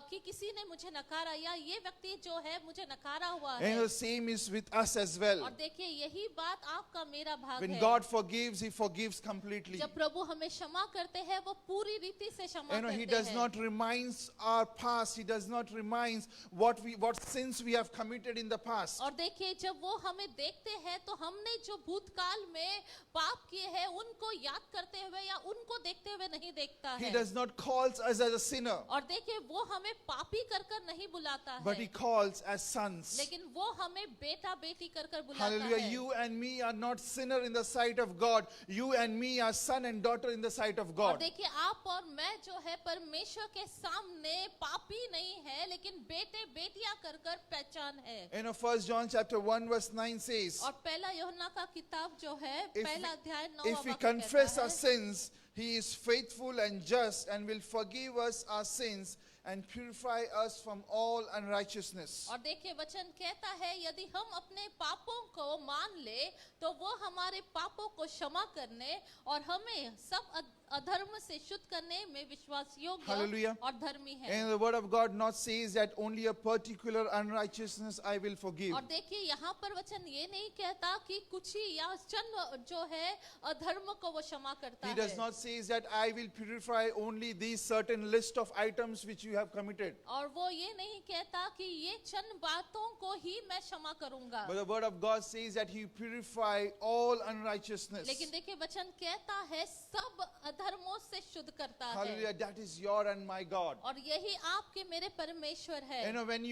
S3: कि किसी ने मुझे नकारा या ये व्यक्ति जो है मुझे नकारा हुआ है।
S2: And the same is with us as well.
S3: और देखिए यही बात आपका मेरा भाग
S2: When
S3: है।
S2: God forgives, He forgives completely.
S3: जब प्रभु हमें क्षमा करते हैं वो पूरी रीति से क्षमा
S2: You know, He
S3: करते
S2: does
S3: हैं।
S2: not remind our past. He does not remind what sins we have committed in the past.
S3: और देखिए जब वो हमें देखते हैं तो हमने जो भूतकाल में पाप किए हैं उनको याद करते हुए या उनको देखते हुए नहीं देखता
S2: He
S3: है।
S2: does not call us as a sinner,
S3: और देखिए वो हमें पापी कर कर नहीं बुलाता
S2: but He
S3: है,
S2: calls as sons.
S3: लेकिन वो हमें बेटा बेटी कर कर बुलाता
S2: Hallelujah.
S3: है।
S2: You and me are not sinner in the sight of God. You and me are son and daughter in the sight of
S3: और
S2: God.
S3: देखिए आप और मैं जो है परमेश्वर के सामने पापी नहीं है, लेकिन बेटे बेटियां कर कर पहचान है।
S2: 1 John chapter 1 verse 9 says,
S3: और पहला यूहन्ना का किताब जो है,
S2: If
S3: पहला
S2: we-
S3: अध्याय 9
S2: if we
S3: वाक्य
S2: confess
S3: कहता
S2: our
S3: है,
S2: sins, he is faithful and just and will forgive us our sins and purify us from all unrighteousness.
S3: और देखिए वचन कहता है यदि हम अपने पापों को मान ले तो वो हमारे पापों को क्षमा करने और हमें सब अधर्म से शुद्ध करने में विश्वास योग्य
S2: Hallelujah.
S3: और धर्मी है।
S2: And the word of God not says that only a particular unrighteousness I will forgive.
S3: और देखिए यहाँ पर वचन ये नहीं कहता कि कुछ ही या चंद जो है अधर्म को वो क्षमा करता
S2: He
S3: है।
S2: does not say that I will purify only these certain list of items which you have committed.
S3: और वो ये नहीं कहता कि ये चंद बातों को ही मैं क्षमा करूंगा।
S2: But the word of God says that he purify all unrighteousness.
S3: लेकिन देखिए वचन कहता है सब अधर्मों से शुद्ध करता है।
S2: Hallelujah, that is your and my God.
S3: और यही आपके मेरे परमेश्वर है।
S2: You know, when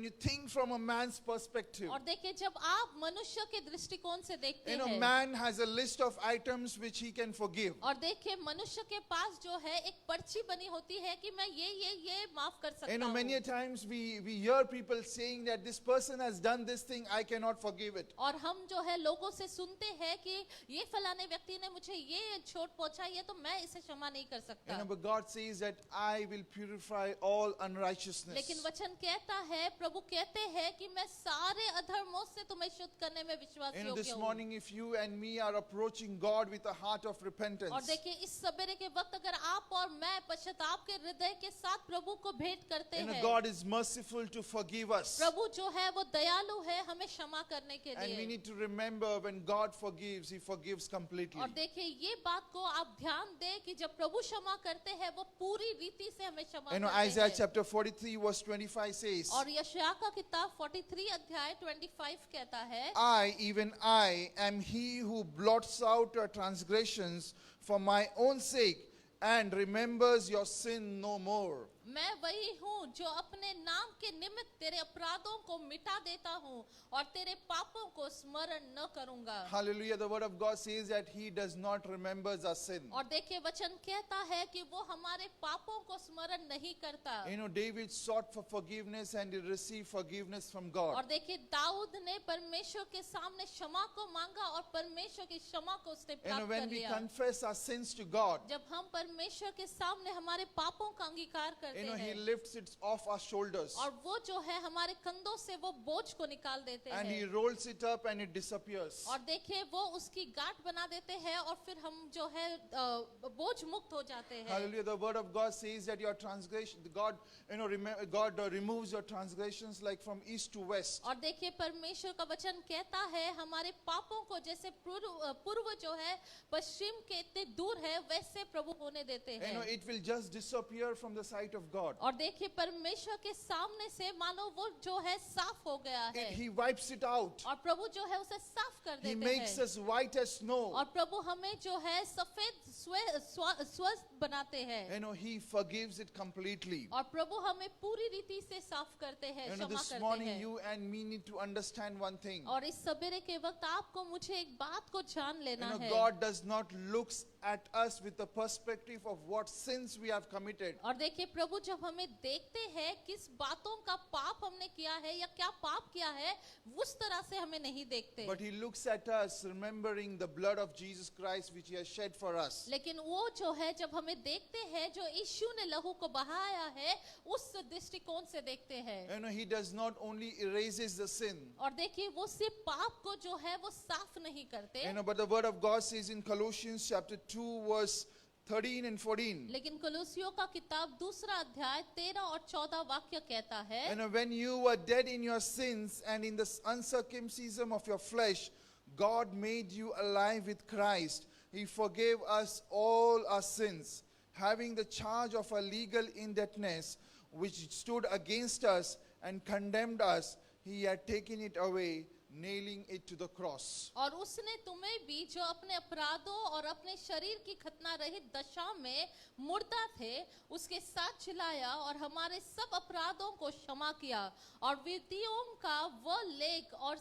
S2: you think from a man's perspective,
S3: और देखिए जब आप मनुष्य के दृष्टिकोण से देखते
S2: you know,
S3: हैं,
S2: man has a list of items which he can forgive.
S3: और देखिए मनुष्य के पास जो है एक पर्ची बनी होती है कि मैं ये माफ कर सकता
S2: You know, many a
S3: हूँ।
S2: times we hear people saying that this person has done this thing, I cannot forgive it.
S3: और हम जो है लोगों से सुनते हैं कि ये फलाने व्यक्ति ने मुझे ये चोट पहुंचाई है तो मैं इसे क्षमा नहीं कर
S2: You
S3: सकता।
S2: know, but God says that I will purify all unrighteousness.
S3: लेकिन वचन कहता है, प्रभु कहते हैं कि मैं सारे अधर्मों से तुम्हें शुद्ध करने में विश्वास
S2: You know,
S3: योग्य
S2: this
S3: हूँ।
S2: morning if you and me are approaching God with a heart of
S3: और
S2: repentance,
S3: देखिए इस सवेरे के वक्त अगर आप और मैं पश्चाताप के हृदय के साथ प्रभु को भेंट करते
S2: you know,
S3: हैं,
S2: God is merciful to forgive us.
S3: प्रभु जो है वो दयालु है हमें क्षमा करने के
S2: And we
S3: लिए।
S2: need to remember when God forgives, He forgives completely.
S3: और देखिए ये बात को आप ध्यान दें कि जब प्रभु क्षमा करते हैं वो पूरी रीति से हमें क्षमा
S2: You know,
S3: करते
S2: Isaiah
S3: हैं।
S2: chapter 43 verse 25 says,
S3: और यशायाह का किताब 43 अध्याय 25 कहता है,
S2: I, even I, am He who blots out your transgressions for my own sake and remembers your sin no more.
S3: मैं वही हूँ जो अपने नाम के निमित्त तेरे अपराधों को मिटा देता हूँ और तेरे पापों को स्मरण न करूंगा।
S2: Hallelujah. The word of God says that He does not remember our sin.
S3: और देखिए वचन कहता है कि वो हमारे पापों को स्मरण नहीं करता।
S2: You know, David sought for forgiveness and he received forgiveness from God.
S3: और देखिए दाऊद ने परमेश्वर के सामने क्षमा को मांगा और परमेश्वर की क्षमा को उसने
S2: You know,
S3: प्राप्त
S2: when
S3: कर
S2: we
S3: लिया।
S2: confess our sins to God,
S3: जब हम परमेश्वर के सामने हमारे पापों का अंगीकार करते
S2: you know, He
S3: हैं
S2: lifts it off our shoulders
S3: और वो जो है हमारे कंधों से वो बोझ को निकाल देते
S2: and He
S3: हैं
S2: rolls it up and it disappears.
S3: और देखिए वो उसकी गांठ बना देते हैं और फिर हम जो है बोझ मुक्त हो जाते हैं।
S2: Hallelujah. The word of God says that your transgression, God, you know, God removes your transgressions like from east to west.
S3: और देखिए परमेश्वर का वचन कहता है हमारे पापों को जैसे पूर्व जो है पश्चिम के इतने दूर है वैसे प्रभु होने देते
S2: You know,
S3: हैं।
S2: it will just disappear from the sight of God.
S3: और देखिए परमेश्वर के सामने से मानो वो जो है साफ हो गया है
S2: He wipes it out.
S3: और प्रभु जो है उसे साफ कर
S2: He
S3: देते
S2: makes
S3: हैं
S2: us white as snow.
S3: और प्रभु हमें जो है सफेद स्वस्थ बनाते हैं
S2: You know, He forgives it completely.
S3: और प्रभु हमें पूरी रीति से साफ करते हैं,
S2: You know,
S3: क्षमा
S2: this
S3: करते
S2: morning
S3: हैं।
S2: you and me need to understand one thing.
S3: और इस सवेरे के वक्त आपको मुझे एक बात को जान
S2: You
S3: लेना
S2: know,
S3: है।
S2: God does not look at us with the perspective of what sins we have committed.
S3: और देखिए प्रभु जब हमें देखते हैं किस बातों का पाप हमने किया है या क्या पाप किया है उस तरह से हमें नहीं देखते,
S2: But He looks at us remembering the blood of Jesus Christ which He has shed for us.
S3: लेकिन वो जो है जब हमें देखते हैं जो यीशु ने लहू को बहाया है उस दृष्टिकोण से देखते हैं।
S2: You know, He does not only erases the sin.
S3: और देखिए वो सिर्फ पाप को जो है वो साफ नहीं करते,
S2: You know, but the word of God says in Colossians chapter 2 verse 13 and 14.
S3: लेकिन कोलोसियों का किताब दूसरा अध्याय 13 और 14 वाक्य कहता है,
S2: You know, when you were dead in your sins and in the uncircumcision of your flesh, God made you alive with Christ. He forgave us all our sins, having the charge of a legal indebtedness which stood against us and condemned us. He had taken it away, nailing it to the cross.
S3: और उसने तुम्हें भी जो अपने अपराधों और अपने शरीर की खतना रहित दशा में मुर्दा थे उसके साथ चिल्लाया और हमारे सब अपराधों को क्षमा किया और विधियों का वह लेख और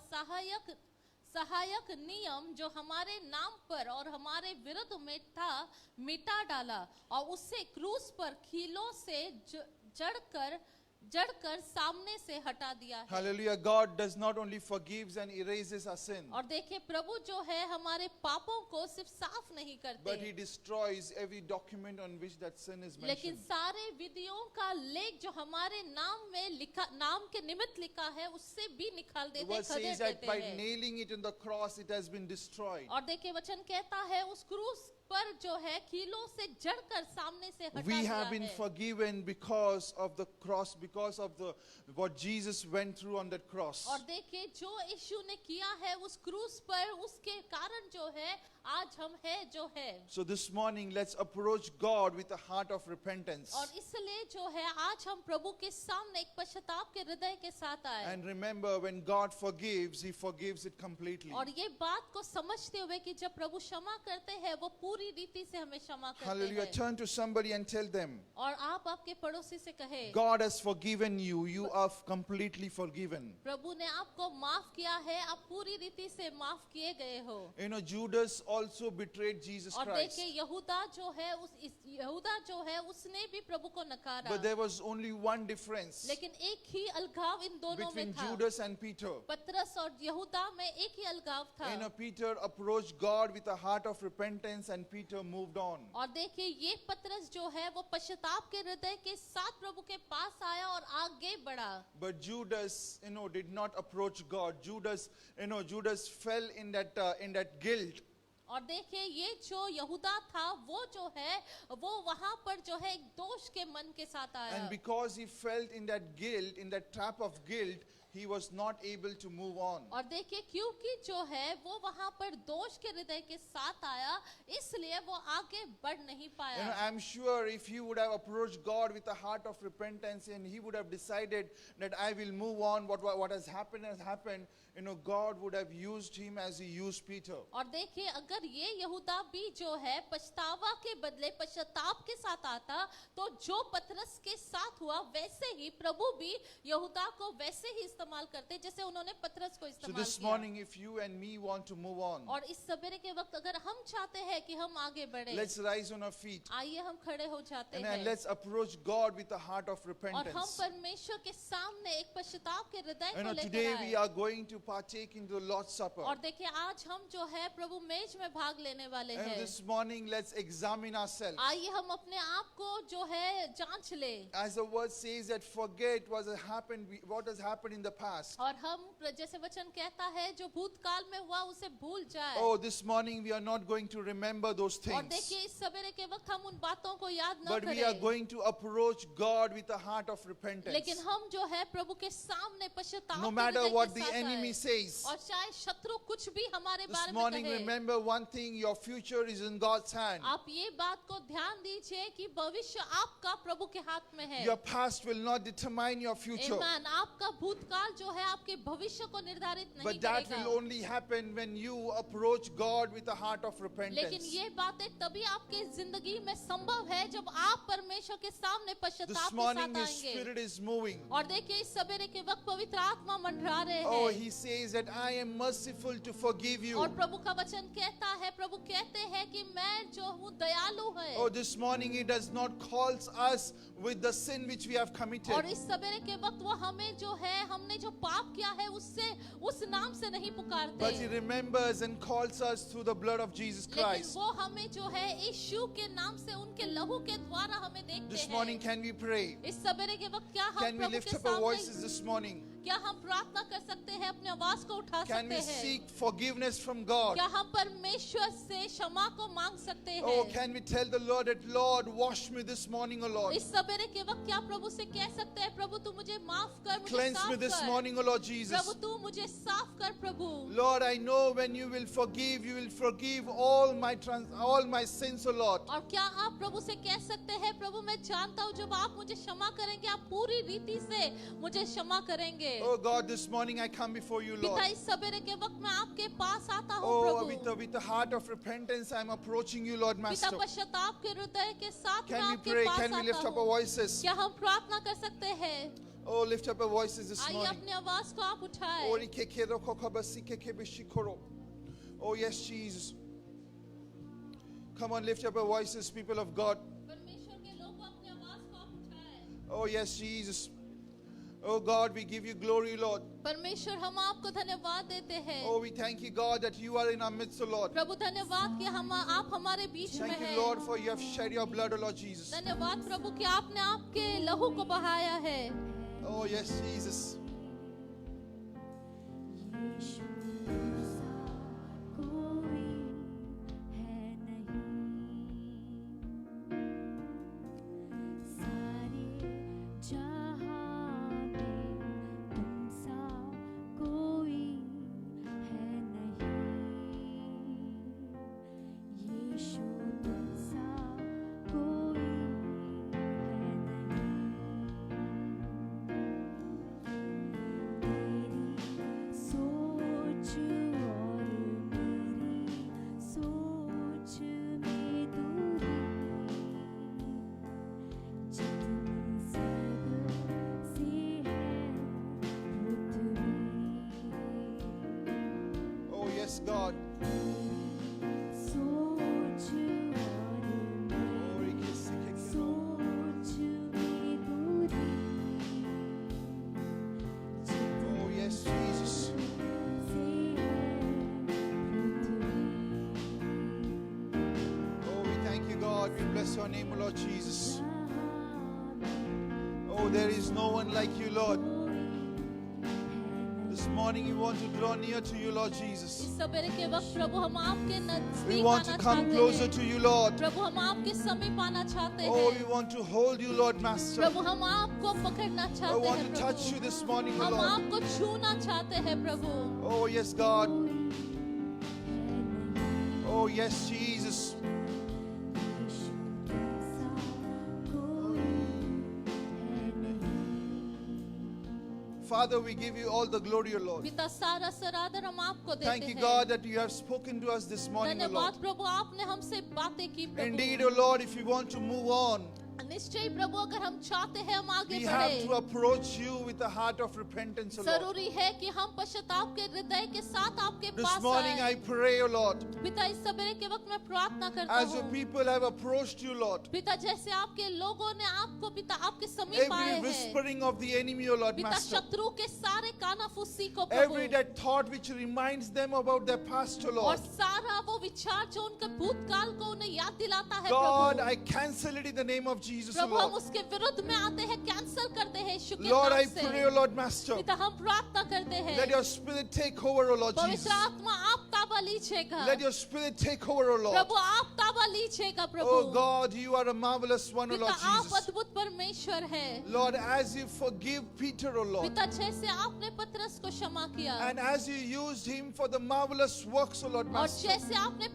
S3: सहायक नियम जो हमारे नाम पर और हमारे विरुद्ध में था मिटा डाला और उससे क्रूस पर कीलों से जड़कर सामने से हटा दिया है।
S2: Hallelujah. God does not only forgives and erases our sin,
S3: और देखिए प्रभु जो है हमारे पापों को सिर्फ साफ नहीं करते,
S2: but He destroys every document on which that sin is
S3: लेकिन
S2: mentioned.
S3: सारे विधियों का लेख जो हमारे नाम में लिखा, नाम के निमित्त लिखा है, उससे भी निकाल
S2: The
S3: देते,
S2: verse says
S3: खदेड़
S2: that
S3: देते
S2: by
S3: हैं।
S2: nailing it on the cross, it has been destroyed.
S3: और देखिए वचन कहता है उस क्रूस पर जो है कीलों से जड़कर सामने से हटा
S2: We
S3: दिया
S2: have been
S3: है।
S2: forgiven because of the cross, because of what Jesus went through on that cross.
S3: और देखिए जो यीशु ने किया है उस क्रूस पर, उसके कारण जो है आज हम है जो है।
S2: So this morning, let's approach God with a heart of repentance.
S3: और इसलिए जो है आज हम प्रभु के सामने एक पश्चाताप के हृदय के साथ आए।
S2: And remember, when God forgives, He forgives it completely.
S3: और ये बात को समझते हुए कि जब प्रभु क्षमा करते हैं वो पूरी रीति से हमें क्षमा करते
S2: Hallelujah.
S3: हैं।
S2: Turn to somebody and tell them,
S3: और आप आपके पड़ोसी से कहे
S2: God has forgiven you. You are completely forgiven.
S3: प्रभु ने आपको माफ किया है, आप पूरी रीति से माफ किए गए हो।
S2: You know, Judas also betrayed Jesus
S3: और
S2: Christ.
S3: देखिए यहूदा जो है उसने भी प्रभु को नकारा।
S2: But there was only one difference
S3: लेकिन एक ही अलगाव इन दोनों में
S2: between
S3: था।
S2: Judas and Peter.
S3: पतरस और यहूदा में एक ही अलगाव था।
S2: You know, Peter approached God with a heart of repentance, and Peter moved on.
S3: और देखिए ये पतरस जो है वो पश्चाताप के हृदय के साथ प्रभु के पास आया और आगे बढ़ा।
S2: But Judas, did not approach God. Judas fell in that guilt.
S3: और देखिए ये जो यहूदा था वो जो है वो वहां पर जो है एक दोष के मन के साथ आया।
S2: And because he felt in that guilt, in that trap of guilt, he was not able to move on.
S3: और देखिए क्योंकि जो है वो वहां पर दोष के हृदय के साथ आया, इसलिए वो आगे बढ़ नहीं पाया।
S2: I'm sure if he would have approached God with a heart of repentance and he would have decided that I will move on, what has happened, God would have used him as He used Peter.
S3: और देखिए अगर ये यहूदा भी जो है पछतावा के बदले पश्चाताप के साथ आता, तो जो पतरस के साथ हुआ वैसे ही प्रभु भी यहूदा को वैसे ही इस्तेमाल करते जैसे उन्होंने पतरस को
S2: So
S3: इस्तेमाल
S2: this
S3: किया।
S2: morning, if you and me want to move on,
S3: और इस सवेरे के वक्त अगर हम चाहते हैं कि हम आगे बढ़े,
S2: let's rise on our feet
S3: आइए हम खड़े हो जाते
S2: and
S3: हैं
S2: let's approach God with a heart of
S3: और हम
S2: repentance.
S3: परमेश्वर के सामने एक पश्चाताप के हृदय को लेकर
S2: Today we
S3: आए।
S2: are going to partake in the Lord's Supper.
S3: और देखिए आज हम जो है प्रभु मेज में भाग लेने वाले
S2: And
S3: हैं।
S2: this morning, let's examine ourselves.
S3: आइए हम अपने आप को जो है जांच ले।
S2: As the word says that forget what has happened in the past.
S3: और हम जैसे वचन कहता है जो भूतकाल में हुआ उसे भूल जाए।
S2: Oh, this morning we are not going to remember those
S3: और
S2: things.
S3: देखिए इस सवेरे के वक्त हम उन बातों को याद न
S2: But we are
S3: करें,
S2: going to approach God with a heart of repentance.
S3: लेकिन हम जो है प्रभु के सामने पश्चाताप
S2: No
S3: के
S2: matter
S3: हृदय
S2: what
S3: के
S2: the
S3: साथ
S2: enemy
S3: आए।
S2: says.
S3: और चाहे शत्रु कुछ भी हमारे
S2: This
S3: बारे में
S2: morning,
S3: कहे,
S2: remember one thing, your future is in God's hand.
S3: आप ये बात को ध्यान दीजिए कि भविष्य आपका प्रभु के हाथ में है।
S2: Your past will not determine your future.
S3: आमीन। आपका भूतकाल जो है आपके भविष्य को निर्धारित नहीं
S2: But that
S3: करेगा।
S2: will only happen when you approach God with a heart of
S3: लेकिन
S2: repentance.
S3: ये बातें तभी आपके जिंदगी में संभव है जब आप परमेश्वर के सामने पश्चाताप
S2: This
S3: के
S2: morning
S3: साथ
S2: His
S3: आएंगे।
S2: Spirit is moving.
S3: और देखिए इस सवेरे के वक्त पवित्र आत्मा मंडरा रहे
S2: Oh,
S3: हैं।
S2: He says that I am merciful to forgive you.
S3: और प्रभु का वचन कहता है, प्रभु कहते हैं कि मैं जो हूँ दयालु है।
S2: Oh, this morning He does not call us with the sin which we have committed.
S3: और इस सवेरे के वक्त वो हमें जो है हमने जो पाप किया है उससे उस नाम से नहीं पुकारते,
S2: But He remembers and calls us through the blood of Jesus
S3: लेकिन
S2: Christ.
S3: वो हमें जो है यीशु के नाम से उनके लहू के द्वारा हमें देखते
S2: This
S3: हैं।
S2: morning, can we pray?
S3: इस सवेरे के वक्त क्या हम
S2: Can we
S3: प्रभु
S2: lift
S3: के
S2: up our voices
S3: सामने
S2: this morning?
S3: क्या हम प्रार्थना कर सकते हैं, अपने आवाज को उठा
S2: Can
S3: सकते
S2: we
S3: हैं?
S2: seek forgiveness from God?
S3: क्या हम परमेश्वर से क्षमा को मांग सकते हैं?
S2: Oh, can we tell the Lord that, Lord, wash me this morning, O Lord.
S3: इस सवेरे के वक्त क्या प्रभु से कह सकते हैं, प्रभु तू मुझे माफ कर, मुझे
S2: Cleanse me
S3: साफ
S2: this
S3: कर।
S2: morning, O Lord Jesus.
S3: प्रभु तू मुझे साफ कर प्रभु।
S2: Lord, I know when you will forgive all my sins, O Lord.
S3: और क्या आप प्रभु से कह सकते हैं, प्रभु मैं जानता हूँ जब आप मुझे क्षमा करेंगे आप पूरी रीति से मुझे क्षमा करेंगे।
S2: Oh God, this morning I come before you, Lord.
S3: पिता इस सवेरे के वक्त मैं आपके पास आता हूँ
S2: Oh,
S3: Prabhu.
S2: with a heart of repentance, I'm approaching you, Lord
S3: पिता
S2: Master.
S3: पश्चाताप के हृदय के साथ मैं
S2: Can we
S3: आपके
S2: pray?
S3: Pass
S2: Can we lift
S3: आता
S2: up our
S3: हूँ।
S2: voices?
S3: क्या हम प्रार्थना कर सकते हैं?
S2: Oh, lift up your voices this
S3: आइए
S2: morning.
S3: अपनी आवाज को आप उठाएं।
S2: Ori ke ke roko kabasi ke ke bishikoro. Oh, yes, Jesus. Come on, lift up your voices, people of God.
S3: परमेश्वर के लोगों अपनी आवाज को आप उठाएं।
S2: Oh, yes, Jesus. Oh, God, we give you glory, Lord.
S3: परमेश्वर हम आपको धन्यवाद देते हैं।
S2: Oh, we thank you, God, that you are in our midst, O Lord.
S3: प्रभु धन्यवाद कि हम आप हमारे बीच में
S2: Thank you,
S3: हैं।
S2: Lord, for you have shed your blood, O Lord Jesus.
S3: धन्यवाद प्रभु कि आपने आपके लहू को बहाया है।
S2: Oh, yes, Jesus.
S1: यीशु सा कोई है नहीं, सारे जहां में तुम सा कोई है नहीं, यीशु तुम सा कोई है नहीं। सोच और मेरी सोच में दूरी, जितनी स्वर्ग से है पृथ्वी,
S2: Oh, yes, God.
S1: सोच और
S2: Ori ke se ke ke ro.
S1: सोच में दूरी,
S2: Oh, yes, Jesus.
S1: से है पृथ्वी।
S2: Oh, we thank you, God. We bless your name, O Lord Jesus. Oh, there is no one like you, Lord. This morning we want to draw near to you, Lord Jesus.
S3: इस सवेरे के वक्त प्रभु हम आपके
S2: We
S3: नजदीक
S2: want
S3: आना
S2: to come
S3: चाहते
S2: closer
S3: हैं।
S2: to you, Lord.
S3: प्रभु हम आपके समीप आना चाहते
S2: Oh, we
S3: हैं।
S2: want to hold you, Lord Master.
S3: प्रभु हम आपको पकड़ना
S2: I
S3: चाहते
S2: want
S3: हैं
S2: to touch you
S3: Prabhu.
S2: this morning, O
S3: हम
S2: Lord.
S3: आपको छूना चाहते हैं प्रभु।
S2: Oh, yes, God. Oh, yes, Jesus. Father, we give you all the glory, O Lord.
S3: पिता सारा सरादर हम आपको देते
S2: Thank you,
S3: हैं।
S2: God, that you have spoken to us this morning, O Lord.
S3: धन्यवाद प्रभु आपने हमसे बातें की
S2: Indeed,
S3: Prabhu.
S2: O Lord, if you want to move on,
S3: निश्चय प्रभु अगर हम चाहते हैं हम आगे
S2: we have to
S3: बढ़े,
S2: approach you with a heart of repentance, O Lord.
S3: जरूरी है कि हम पश्चाताप के हृदय के साथ आपके
S2: This
S3: पास
S2: morning I
S3: आए।
S2: pray, O Lord,
S3: पिता इस सवेरे के वक्त मैं प्रार्थना करता
S2: as your
S3: हूँ
S2: people have approached you, Lord,
S3: पिता जैसे आपके लोगों ने आपको पिता आपके समीप आए
S2: every
S3: हैं
S2: whispering of the enemy, O Lord,
S3: पिता
S2: Master,
S3: शत्रु के सारे कानाफूसी को
S2: every
S3: Prabhu
S2: that thought which reminds them about their past, O
S3: और
S2: Lord,
S3: सारा वो विचार जो उनके भूतकाल को उन्हें याद दिलाता है
S2: God,
S3: Prabhu
S2: I cancel it in the name of Jesus, O
S3: प्रभु हम
S2: Lord.
S3: उसके विरुद्ध में आते हैं कैंसिल करते हैं यीशु के
S2: Lord, I
S3: नाम से
S2: pray, O Lord, Master,
S3: पिता हम प्रार्थना करते हैं
S2: let your spirit take over, O Lord
S3: पवित्र
S2: Jesus.
S3: आत्मा आप ताबा लीजिएगा
S2: Let your spirit take over, O Lord.
S3: प्रभु आप ताबा लीजिएगा प्रभु
S2: Oh God, you are a marvelous one, O
S3: पिता
S2: Lord
S3: आप
S2: Jesus.
S3: अद्भुत परमेश्वर है
S2: Lord, as you forgive Peter, O Lord,
S3: पिता जैसे आपने पतरस को क्षमा किया
S2: and as you used him for the marvelous works, O Lord
S3: और
S2: Master,
S3: जैसे आपने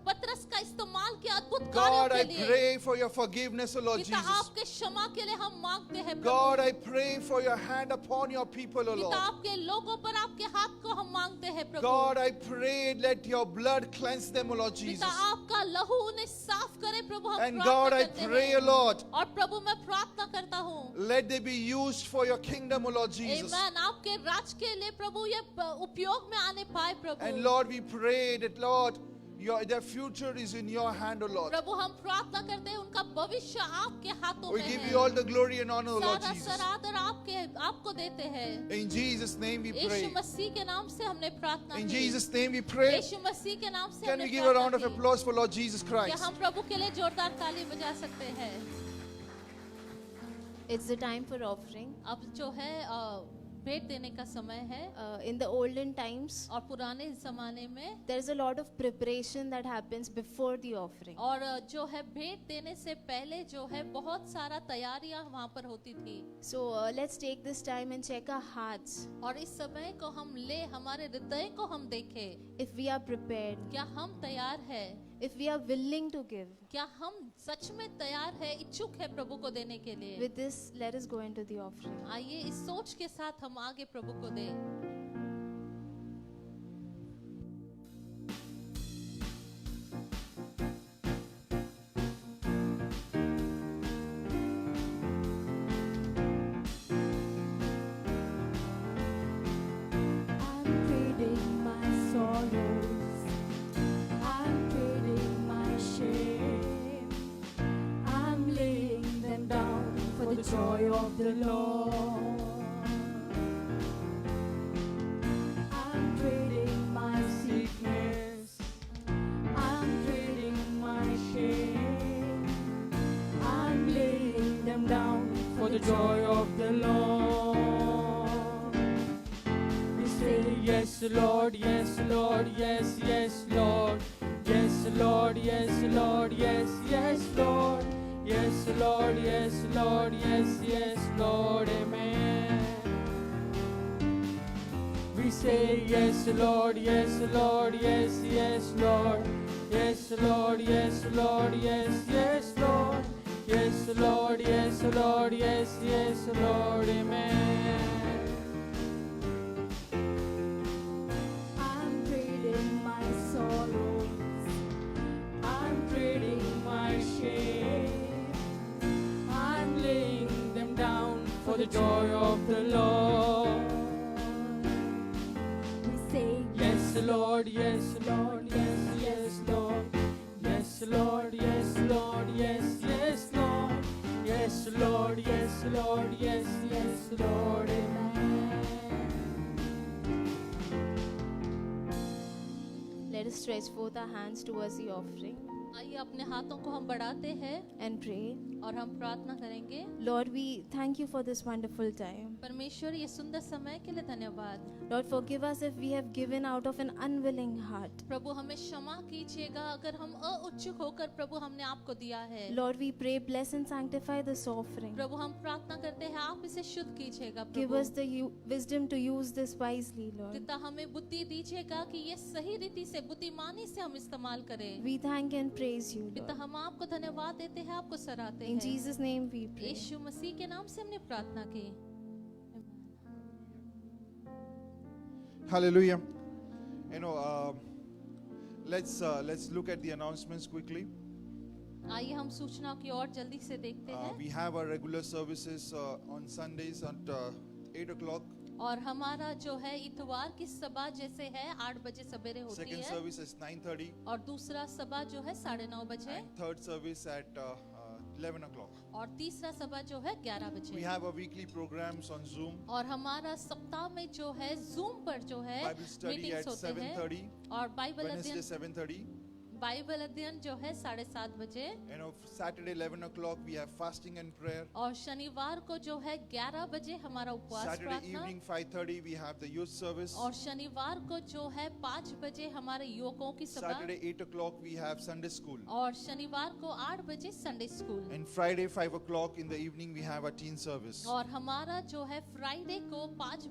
S3: पतरस का इस्तेमाल किया अद्भुत
S2: God,
S3: कार्यों
S2: I
S3: के लिए
S2: pray for your forgiveness, O Lord
S3: पिता
S2: Jesus.
S3: आपके क्षमा के लिए हम मांगते हैं
S2: God,
S3: Prabhu
S2: I pray for your hand upon your people, O
S3: पिता
S2: Lord.
S3: आपके लोगों पर आपके हाथ को हम मांगते हैं प्रभु
S2: God, I pray, let your blood cleanse them, O Lord
S3: पिता
S2: Jesus.
S3: आपका लहू उन्हें साफ करे प्रभु हम
S2: And God, I
S3: प्रार्थना करते
S2: pray, O
S3: हैं
S2: Lord,
S3: और प्रभु मैं प्रार्थना करता हूँ
S2: let they be used for your kingdom, O Lord Jesus.
S3: आमेन आपके राज के लिए प्रभु ये उपयोग में आने पाए प्रभु
S2: And Lord, we pray that, Lord, their future is in your hand, O Lord.
S3: प्रभु हम प्रार्थना करते हैं उनका भविष्य आपके हाथों
S2: We
S3: में
S2: give
S3: है
S2: you all the glory and honor, O Lord
S3: सारा
S2: Jesus.
S3: सरादर आपको देते हैं
S2: In Jesus' name we
S3: Yeshu
S2: pray.
S3: मसीह के नाम से हमने प्रार्थना
S2: In
S3: की
S2: Jesus' name we pray.
S3: यीशु मसीह के नाम से
S2: Can
S3: हमने
S2: we give a round of
S3: प्रार्थना की
S2: applause for Lord Jesus
S3: क्या
S2: Christ?
S3: हम प्रभु के लिए जोरदार ताली बजा सकते हैं
S4: It's the time for offering.
S3: अब जो है भेंट देने का समय है
S4: In the olden times,
S3: और पुराने ज़माने में
S4: there's a lot of preparation that happens before the offering.
S3: और जो है भेंट देने से पहले जो है बहुत सारा तैयारियां वहाँ पर होती थी
S4: So let's take this time and check our hearts.
S3: और इस समय को हम ले हमारे हृदय को हम देखें
S4: If we are prepared,
S3: क्या हम तैयार है
S4: if we are willing to give.
S3: क्या हम सच में तैयार है इच्छुक है प्रभु को देने के लिए
S4: With this, let us go into the offering.
S3: आइए इस सोच के साथ हम आगे प्रभु को दें
S5: the joy of the Lord. I'm trading my sickness, I'm trading my shame, I'm laying them down for the joy of the Lord. We say yes Lord, yes Lord, yes, yes Lord, yes Lord, yes Lord, yes, yes Lord, yes Lord, yes Lord, yes, yes Lord, amen. We say yes Lord, yes Lord, yes, yes Lord, yes Lord, yes Lord, yes, yes Lord, yes Lord, yes Lord, yes, yes Lord, amen. I'm trading my sorrows, I'm trading my shame, I'm laying them down for the joy of the Lord.
S1: We say
S5: Yes, Lord, yes, Lord, yes, yes, Lord. Yes, Lord, yes, Lord, yes, yes, Lord. Yes, Lord, yes, Lord, yes, yes, Lord, amen.
S4: Let us stretch forth our hands towards the offering
S3: आइए अपने हाथों को हम बढ़ाते हैं
S4: and pray.
S3: और हम प्रार्थना करेंगे।
S4: Lord, we thank you for this wonderful time.
S3: परमेश्वर ये सुंदर समय के लिए धन्यवाद।
S4: Lord, forgive us if we have given out of an unwilling heart.
S3: प्रभु हमें क्षमा कीजिएगा अगर हम अउच्छुक होकर प्रभु हमने आपको दिया है।
S4: Lord, we pray, bless and sanctify this offering.
S3: प्रभु हम प्रार्थना करते हैं आप इसे शुद्ध कीजिएगा
S4: Give
S3: Prabhu.
S4: us the wisdom to use this wisely, Lord.
S3: पिता हमें बुद्धि दीजिएगा कि ये सही रीति से बुद्धिमानी से हम इस्तेमाल करें।
S4: We thank and praise you,
S3: पिता
S4: Lord.
S3: हम आपको धन्यवाद देते हैं आपको सराहते
S4: In
S3: हैं।
S4: Jesus' name we pray.
S3: यीशु मसीह के नाम से हमने प्रार्थना की।
S2: Hallelujah. You know, let's look at the announcements quickly.
S3: आइए हम सूचनाओं की ओर जल्दी से देखते हैं।
S2: We have our regular services on Sundays at 8 o'clock.
S3: और हमारा जो है इतवार की सभा जैसे है 8 बजे सवेरे होती
S2: Second
S3: है
S2: service is 9:30.
S3: और दूसरा सभा जो है 9:30 बजे
S2: And third service at 11 o'clock.
S3: और तीसरा सभा जो है 11
S2: We
S3: बजे।
S2: have our weekly programs on Zoom.
S3: और हमारा सप्ताह में जो है जूम पर जो है
S2: Bible study
S3: मीटिंग्स
S2: at
S3: होते हैं
S2: 7:30.
S3: और बाइबल
S2: Wednesday
S3: अध्ययन
S2: 7:30.
S3: बाइबल अध्ययन जो है 7:30 बजे
S2: You know, Saturday 11 o'clock we have fasting and prayer.
S3: और शनिवार को जो है 11 बजे हमारा उपवास
S2: Saturday
S3: प्रार्थना
S2: evening 5:30 we have the youth service.
S3: और शनिवार को जो है 5 बजे हमारे युवकों की सभा
S2: Saturday 8 o'clock we have Sunday school.
S3: और शनिवार को 8 बजे Sunday school
S2: And Friday 5 o'clock in the evening we have a teen service.
S3: और हमारा जो है फ्राइडे को 5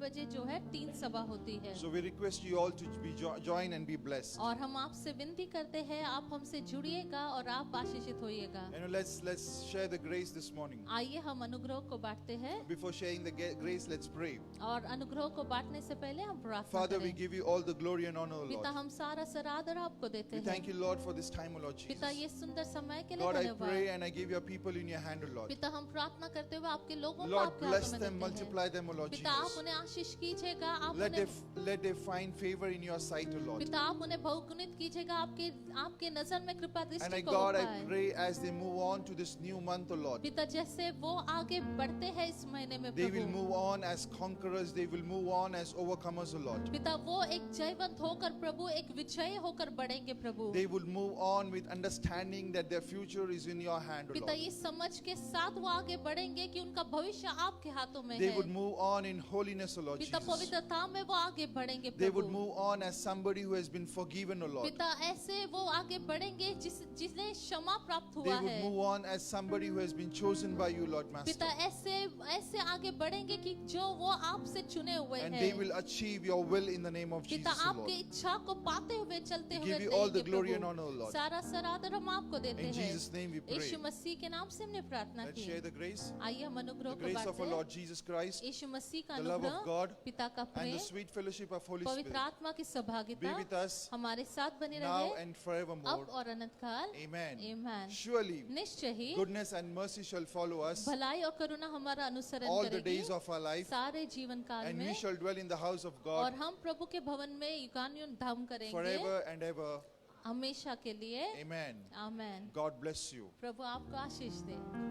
S3: बजे जो है टीन सभा होती है।
S2: So we request you all to be join and be blessed.
S3: और हम आपसे विनती करते हैं आप हमसे जुड़िएगा और आप आशीषित होइएगा।
S2: You know, let's share the grace this morning.
S3: आइए हम अनुग्रह को बांटते हैं
S2: Before sharing the grace, let's pray.
S3: और अनुग्रह को बांटने से पहले हम प्रार्थना
S2: Father, we
S3: करें।
S2: give you all the glory and honor, O
S3: पिता
S2: Lord.
S3: हम सारा सरादर आपको देते
S2: We
S3: हैं।
S2: thank you, Lord, for this time, O Lord Jesus.
S3: पिता ये सुंदर समय के लिए
S2: Lord, I pray
S3: धन्यवाद।
S2: and I give your people in your hand, O Lord.
S3: पिता हम प्रार्थना करते हुए आपके लोगों को
S2: Lord,
S3: आपके
S2: bless
S3: हाथों में
S2: them,
S3: देते हैं।
S2: multiply them, O Lord
S3: पिता आप
S2: Jesus.
S3: उन्हें आशीष कीजिएगा आप
S2: Let
S3: उन्हें
S2: they find favor in your sight, O Lord.
S3: पिता आप उन्हें बहुगुणित कीजिएगा आपके नजर में कृपा
S2: And
S3: दृष्टि को
S2: God, I
S3: उठाए।
S2: pray as they move on to this new month, O Lord.
S3: पिता जैसे वो आगे बढ़ते हैं इस महीने में
S2: They will
S3: Prabhu
S2: move on as conquerors. They will move on as overcomers, O Lord.
S3: पिता वो एक जयवंत होकर प्रभु एक विजयी होकर बढ़ेंगे प्रभु
S2: They will move on with understanding that their future is in your hand, O
S3: पिता
S2: Lord.
S3: ये समझ के साथ वो आगे बढ़ेंगे कि उनका भविष्य आपके हाथों में
S2: They
S3: है
S2: would move on in holiness, O Lord
S3: पिता
S2: Jesus.
S3: पवित्रता में वो आगे बढ़ेंगे
S2: They would
S3: Prabhu
S2: move on as somebody who has been forgiven, O Lord.
S3: पिता ऐसे वो आगे बढ़ेंगे जिसने क्षमा प्राप्त
S2: They
S3: हुआ
S2: would
S3: है
S2: move on as somebody who has been chosen by you, Lord Master.
S3: पिता ऐसे आगे बढ़ेंगे कि जो वो आपसे चुने हुए
S2: And
S3: हैं
S2: they will achieve your will in the name of
S3: पिता
S2: Jesus, O
S3: आपकी
S2: Lord.
S3: इच्छा को पाते हुए चलते
S2: We
S3: हुए
S2: give you all the
S3: देंगे
S2: glory and
S3: Prabhu.
S2: honor, O Lord.
S3: सारा सरादर हम आपको देते
S2: In
S3: हैं
S2: Jesus' name we pray.
S3: यीशु मसीह के नाम से हमने प्रार्थना
S2: Let's
S3: की
S2: share the grace.
S3: आइए हम अनुग्रह
S2: The
S3: को
S2: grace of
S3: बांटते
S2: our
S3: हैं
S2: Lord Jesus Christ
S3: यीशु मसीह का
S2: the love of
S3: अनुग्रह
S2: God,
S3: पिता का
S2: and
S3: Prem
S2: the sweet fellowship of Holy
S3: पवित्र
S2: Spirit
S3: आत्मा की
S2: be
S3: सहभागिता
S2: with us
S3: हमारे साथ बनी
S2: now
S3: रहे
S2: and forevermore.
S3: अब और अनंत काल
S2: Amen.
S3: आमीन
S2: Surely
S3: निश्चय ही
S2: goodness and mercy shall follow us
S3: भलाई और करुणा हमारा अनुसरण
S2: all the
S3: करेगी
S2: days of our life,
S3: सारे जीवन काल
S2: and we
S3: में
S2: shall dwell in the house of
S3: और
S2: God
S3: हम प्रभु के भवन में युगानुयुग धाम करेंगे
S2: forever and ever.
S3: हमेशा के लिए
S2: Amen.
S3: Amen
S2: God bless you.
S3: प्रभु आपको आशीष दे